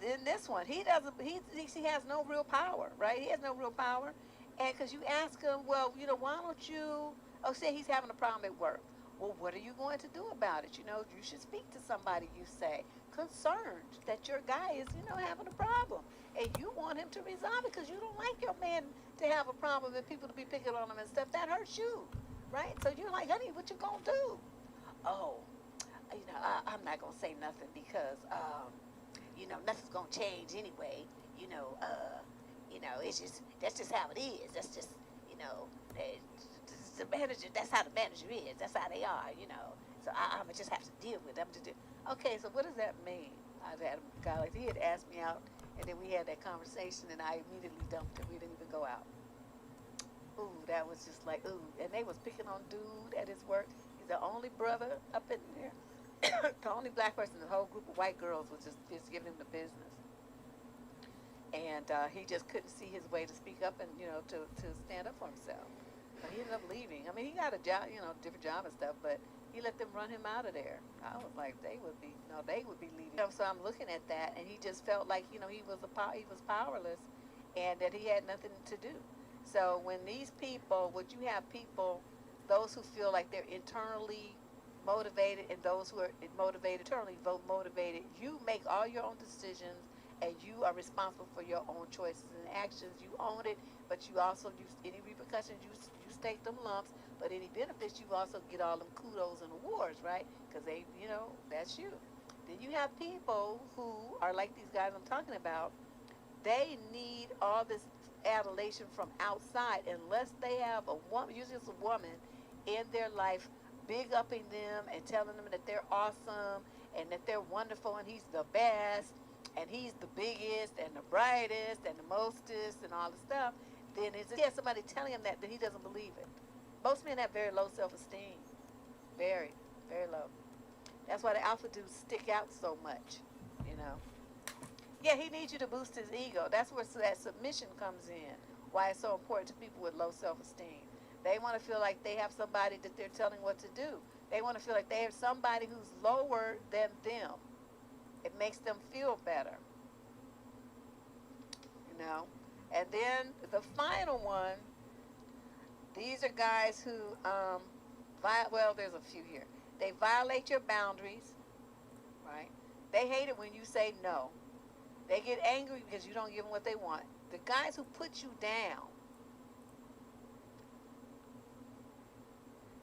B: Then this one, he doesn't. He has no real power, right? He has no real power, and because you ask him, well, why don't you? Oh, say he's having a problem at work. Well, what are you going to do about it? You should speak to somebody. You say concerned that your guy is, having a problem, and you want him to resolve it because you don't like your man to have a problem and people to be picking on him and stuff. That hurts you, right? So you're like, honey, what you gonna do? Oh, I'm not gonna say nothing because nothing's gonna change anyway. It's just that's just how it is. That's just the manager. That's how the manager is. That's how they are. So I'ma just have to deal with them to do. Okay, so what does that mean? I've had a guy like he had asked me out, and then we had that conversation, and I immediately dumped him. We didn't even go out. Ooh, that was just like ooh, and they was picking on dude at his work. He's the only brother up in there. The only black person in the whole group of white girls was just giving him the business. And he just couldn't see his way to speak up and, to stand up for himself. So he ended up leaving. I mean, he got a job, different job and stuff, but he let them run him out of there. I was like, they would be leaving. So I'm looking at that, and he just felt like, he was powerless and that he had nothing to do. So when these people, you have people, those who feel like they're internally motivated and those who are motivated, internally vote motivated, you make all your own decisions and you are responsible for your own choices and actions. You own it, but you also use any repercussions, you take them lumps, but any benefits, you also get all them kudos and awards, right? Because they, that's you. Then you have people who are like these guys I'm talking about. They need all this adulation from outside unless they have a woman, usually it's a woman, in their life big upping them and telling them that they're awesome and that they're wonderful and he's the best and he's the biggest and the brightest and the mostest and all the stuff, then if he has somebody telling him that, then he doesn't believe it. Most men have very low self-esteem. Very, very low. That's why the alpha dudes stick out so much, Yeah, he needs you to boost his ego. That's where that submission comes in. Why it's so important to people with low self-esteem. They want to feel like they have somebody that they're telling what to do. They want to feel like they have somebody who's lower than them. It makes them feel better. And then the final one, these are guys who, there's a few here. They violate your boundaries, right? They hate it when you say no. They get angry because you don't give them what they want. The guys who put you down,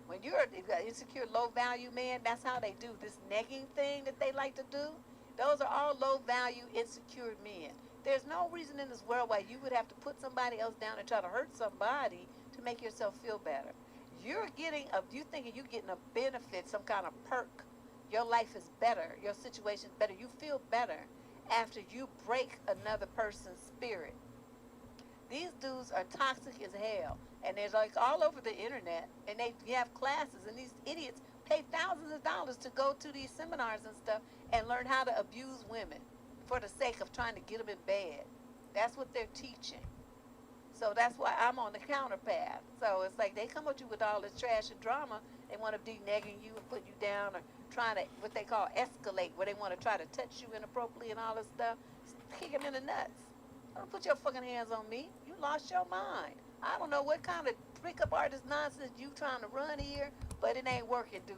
B: when you're an insecure, low-value man, that's how they do this negging thing that they like to do. Those are all low-value, insecure men. There's no reason in this world why you would have to put somebody else down and try to hurt somebody to make yourself feel better. You thinking you're getting a benefit, some kind of perk. Your life is better. Your situation is better. You feel better after you break another person's spirit. These dudes are toxic as hell. And they're like all over the internet. And you have classes. And these idiots pay thousands of dollars to go to these seminars and stuff and learn how to abuse women for the sake of trying to get them in bed. That's what they're teaching. So that's why I'm on the counter path. So it's like they come at you with all this trash and drama. They want to be negging you and put you down or trying to, what they call escalate, where they want to try to touch you inappropriately and all this stuff. Kick them in the nuts. Don't put your fucking hands on me. You lost your mind. I don't know what kind of pickup artist nonsense you trying to run here, but it ain't working, dude.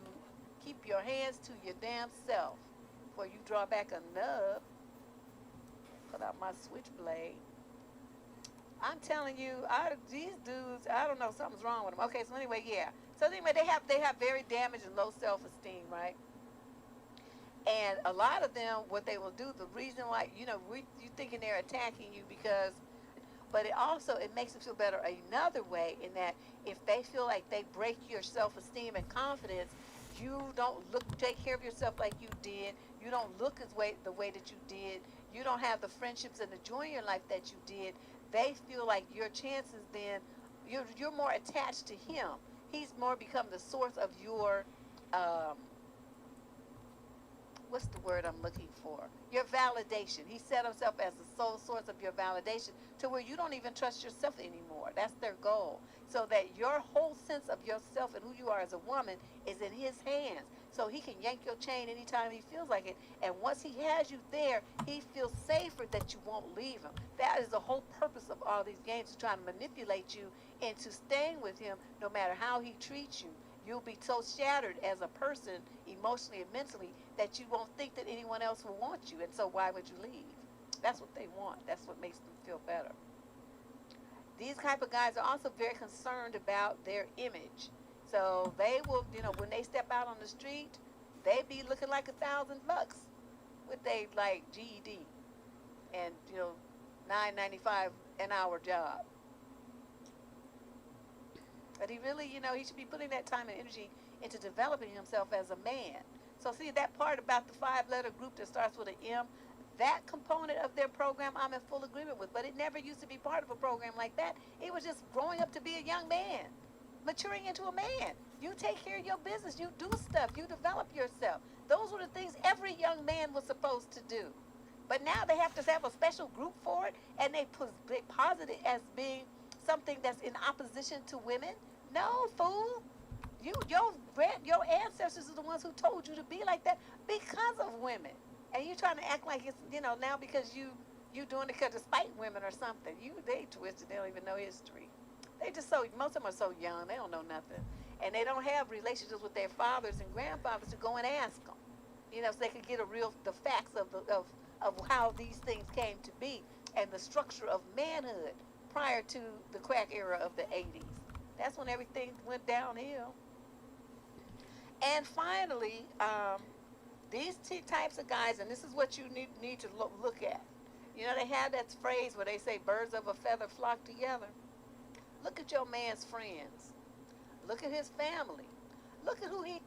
B: Keep your hands to your damn self before you draw back a nub. Put out my switchblade. I'm telling you, these dudes, I don't know, something's wrong with them. Okay, so anyway, yeah. So anyway, they have very damaged and low self-esteem, right? And a lot of them, what they will do, the reason why, you thinking they're attacking you because, but it makes them feel better another way in that if they feel like they break your self-esteem and confidence, you don't take care of yourself like you did. You don't look the way that you did. You don't have the friendships and the joy in your life that you did. They feel like your chances then, you're more attached to him. He's more become the source of your, um, what's the word I'm looking for? Your validation. He set himself as the sole source of your validation to where you don't even trust yourself anymore. That's their goal. So that your whole sense of yourself and who you are as a woman is in his hands. So he can yank your chain anytime he feels like it. And once he has you there, he feels safer that you won't leave him. That is the whole purpose of all these games, is trying to manipulate you into staying with him no matter how he treats you. You'll be so shattered as a person, emotionally and mentally, that you won't think that anyone else will want you. And so why would you leave? That's what they want. That's what makes them feel better. These type of guys are also very concerned about their image. So they will, when they step out on the street, they be looking like $1,000 with they like GED and $9.95 an hour job. But he really, he should be putting that time and energy into developing himself as a man. So see, that part about the 5-letter group that starts with an M, that component of their program I'm in full agreement with. But it never used to be part of a program like that. It was just growing up to be a young man, maturing into a man. You take care of your business. You do stuff. You develop yourself. Those were the things every young man was supposed to do. But now they have to have a special group for it, and they posit it as being something that's in opposition to women. No, fool. Your ancestors are the ones who told you to be like that because of women. And you're trying to act like it's, now because you doing it because to spite women or something. They twisted. They don't even know history. They just most of them are so young. They don't know nothing. And they don't have relationships with their fathers and grandfathers to go and ask them. So they could get the facts of how these things came to be and the structure of manhood prior to the crack era of the 80s. That's when everything went downhill. And finally, these types of guys, and this is what you need to look at. They have that phrase where they say birds of a feather flock together. Look at your man's friends. Look at his family. Look at who he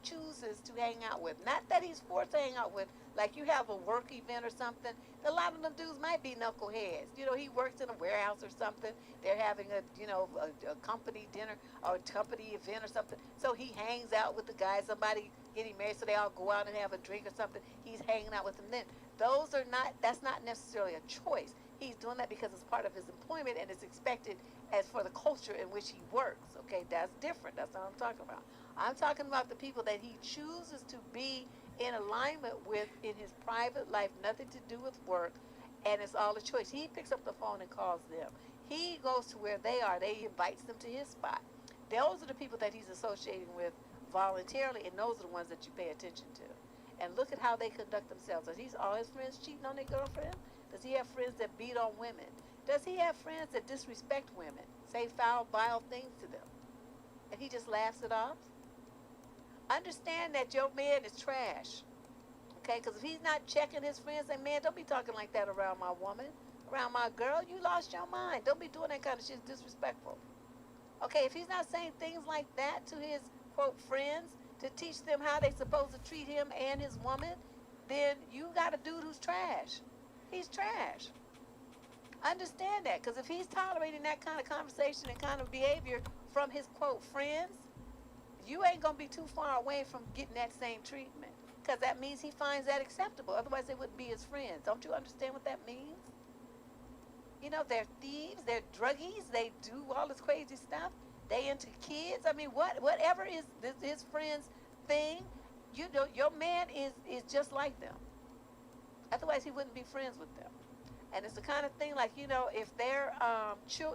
B: chooses to hang out with. Not that he's forced to hang out with, like you have a work event or something. A lot of them dudes might be knuckleheads. He works in a warehouse or something. They're having a company dinner or a company event or something. So he hangs out with the guys. Somebody getting married, so they all go out and have a drink or something. He's hanging out with them then. That's not necessarily a choice. He's doing that because it's part of his employment and it's expected as for the culture in which he works. Okay, that's different. That's what I'm talking about. I'm talking about the people that he chooses to be in alignment with in his private life, nothing to do with work, and it's all a choice. He picks up the phone and calls them. He goes to where they are. They invites them to his spot. Those are the people that he's associating with voluntarily, and those are the ones that you pay attention to. And look at how they conduct themselves. Are all his friends cheating on their girlfriend? Does he have friends that beat on women? Does he have friends that disrespect women, say foul, vile things to them? And he just laughs it off? Understand that your man is trash. Okay, because if he's not checking his friends, say, man, don't be talking like that around my woman, around my girl. You lost your mind. Don't be doing that kind of shit. It's disrespectful. Okay, if he's not saying things like that to his, quote, friends to teach them how they're supposed to treat him and his woman, then you got a dude who's trash. He's trash. Understand that, because if he's tolerating that kind of conversation and kind of behavior from his, quote, friends, you ain't going to be too far away from getting that same treatment, because that means he finds that acceptable. Otherwise, they wouldn't be his friends. Don't you understand what that means? They're thieves, they're druggies, they do all this crazy stuff. They into kids. I mean, whatever is his friend's thing, your man is just like them. Otherwise, he wouldn't be friends with them. And it's the kind of thing like, if they're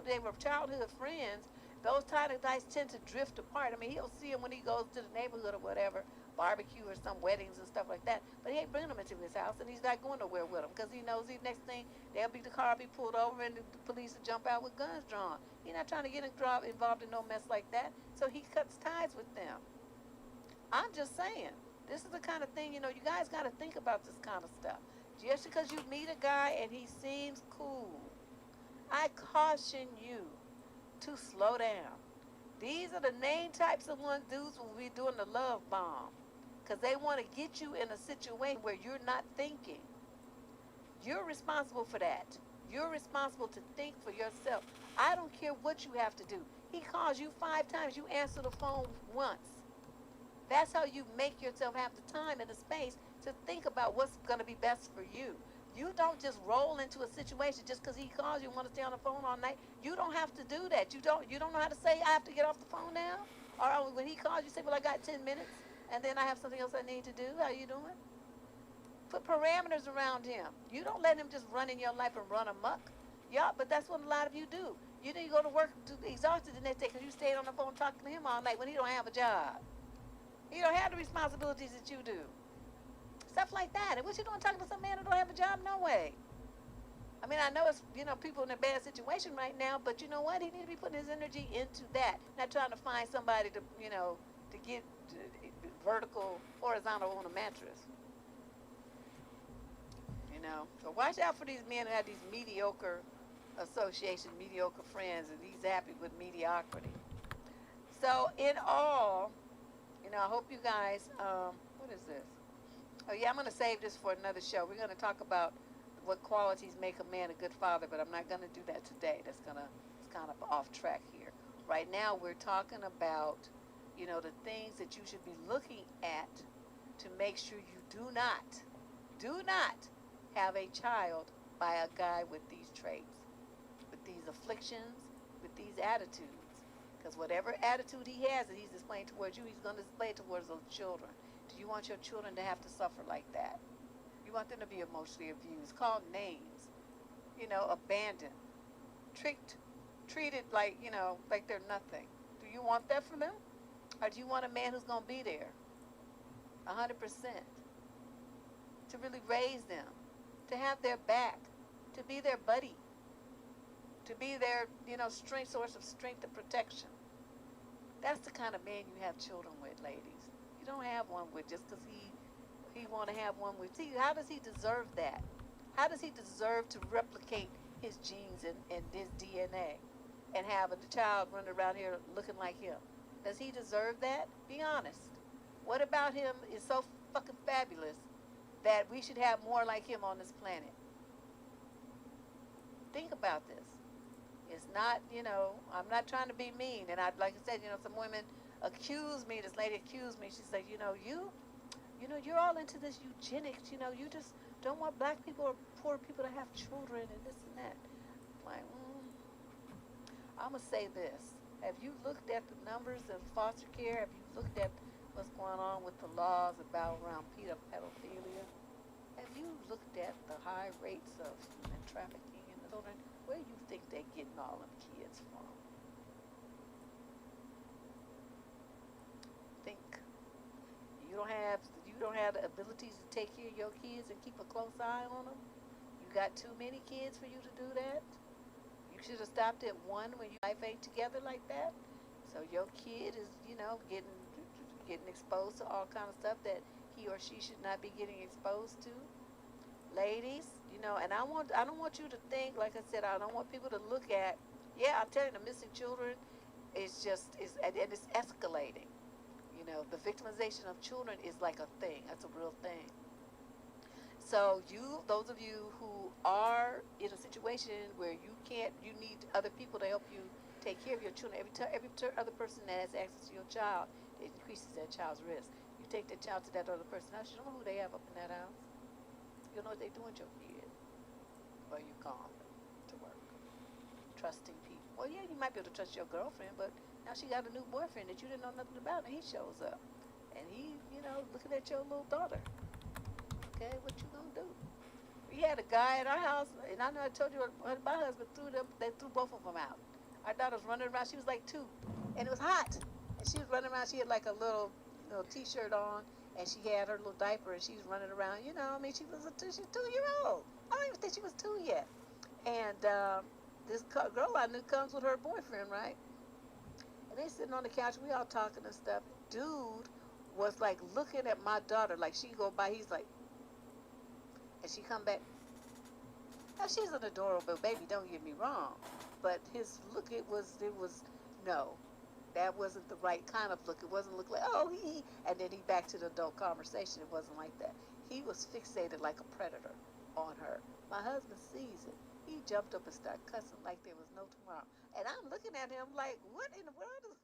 B: they were childhood friends, those kind of guys tend to drift apart. I mean, he'll see him when he goes to the neighborhood or whatever, barbecue or some weddings and stuff like that. But he ain't bringing them into his house, and he's not going nowhere with them because he knows the next thing the car will be pulled over and the police will jump out with guns drawn. He's not trying to get involved in no mess like that, so he cuts ties with them. I'm just saying, this is the kind of thing, you guys got to think about this kind of stuff. Just because you meet a guy and he seems cool, I caution you to slow down. These are the main types of ones dudes will be doing the love bomb. Because they want to get you in a situation where you're not thinking. You're responsible for that. You're responsible to think for yourself. I don't care what you have to do. He calls you 5 times. You answer the phone once. That's how you make yourself have the time and the space to think about what's going to be best for you. You don't just roll into a situation just because he calls you and want to stay on the phone all night. You don't have to do that. You don't know how to say, I have to get off the phone now. Or when he calls you, say, well, I got 10 minutes and then I have something else I need to do. How you doing? Put parameters around him. You don't let him just run in your life and run amok. Yeah, but that's what a lot of you do. You go to work exhausted the next day because you stayed on the phone talking to him all night when he don't have a job. He don't have the responsibilities that you do. Stuff like that. And what you doing talking to some man who don't have a job? No way. I mean, I know it's, people in a bad situation right now, but you know what? He needs to be putting his energy into that. Not trying to find somebody to, to get vertical, horizontal on a mattress. So watch out for these men who have these mediocre associations, mediocre friends, and he's happy with mediocrity. So in all, I hope you guys, what is this? Oh yeah, I'm going to save this for another show. We're going to talk about what qualities make a man a good father, but I'm not going to do that today. It's kind of off track here. Right now we're talking about, the things that you should be looking at to make sure you do not have a child by a guy with these traits, with these afflictions, with these attitudes. Because whatever attitude he has that he's displaying towards you, he's going to display towards those children. Do you want your children to have to suffer like that? You want them to be emotionally abused, called names, abandoned, tricked, treated like, like they're nothing. Do you want that for them? Or do you want a man who's going to be there 100%, to really raise them, to have their back, to be their buddy, to be their, source of strength and protection? That's the kind of man you have children with, ladies. You don't have one with just because he want to have one with. See, how does he deserve that? How does he deserve to replicate his genes and his DNA and have a child running around here looking like him? Does he deserve that? Be honest. What about him is so fucking fabulous that we should have more like him on this planet? Think about this. It's not, I'm not trying to be mean. And like I said, some women accuse me, this lady accused me. She said, you're all into this eugenics, you just don't want black people or poor people to have children and this and that. I'm like, I'm going to say this. Have you looked at the numbers of foster care? Have you looked at what's going on with the laws around pedophilia? Have you looked at the high rates of human trafficking in the children? Where do you think they're getting all them kids from? Think. You don't have the abilities to take care of your kids and keep a close eye on them? You got too many kids for you to do that? You should have stopped at one when your life ain't together like that. So your kid is, getting exposed to all kind of stuff that he or she should not be getting exposed to. Ladies, and I don't want you to think, like I said, I don't want people to look at, I'm telling you, the missing children is escalating. The victimization of children is like a thing. That's a real thing. So those of you who are in a situation where you need other people to help you take care of your children. Every other person that has access to your child, it increases that child's risk. You take that child to that other person house, you don't know who they have up in that house. You don't know what they're doing to your kid. Well, you calm to work. Trusting people. Well, yeah, you might be able to trust your girlfriend, but now she got a new boyfriend that you didn't know nothing about, and he shows up. And he, looking at your little daughter. Okay, what you gonna do? We had a guy at our house, and I know I told you my husband they threw both of them out. Our daughter was running around, she was like 2, and it was hot. And she was running around, she had like a little t-shirt on, and she had her little diaper, and she was running around, she was she's 2-year-old. I don't even think she was 2 yet. And this girl I knew comes with her boyfriend, right? And they sitting on the couch, we all talking and stuff. Dude was like looking at my daughter, like she go by, he's like, and she come back. Now she's an adorable baby, don't get me wrong, but his look, it was no. that wasn't the right kind of look. It wasn't look like, oh, and then he back to the adult conversation. It wasn't like that. He was fixated like a predator on her. My husband sees it. He jumped up and started cussing like there was no tomorrow. And I'm looking at him like, what in the world is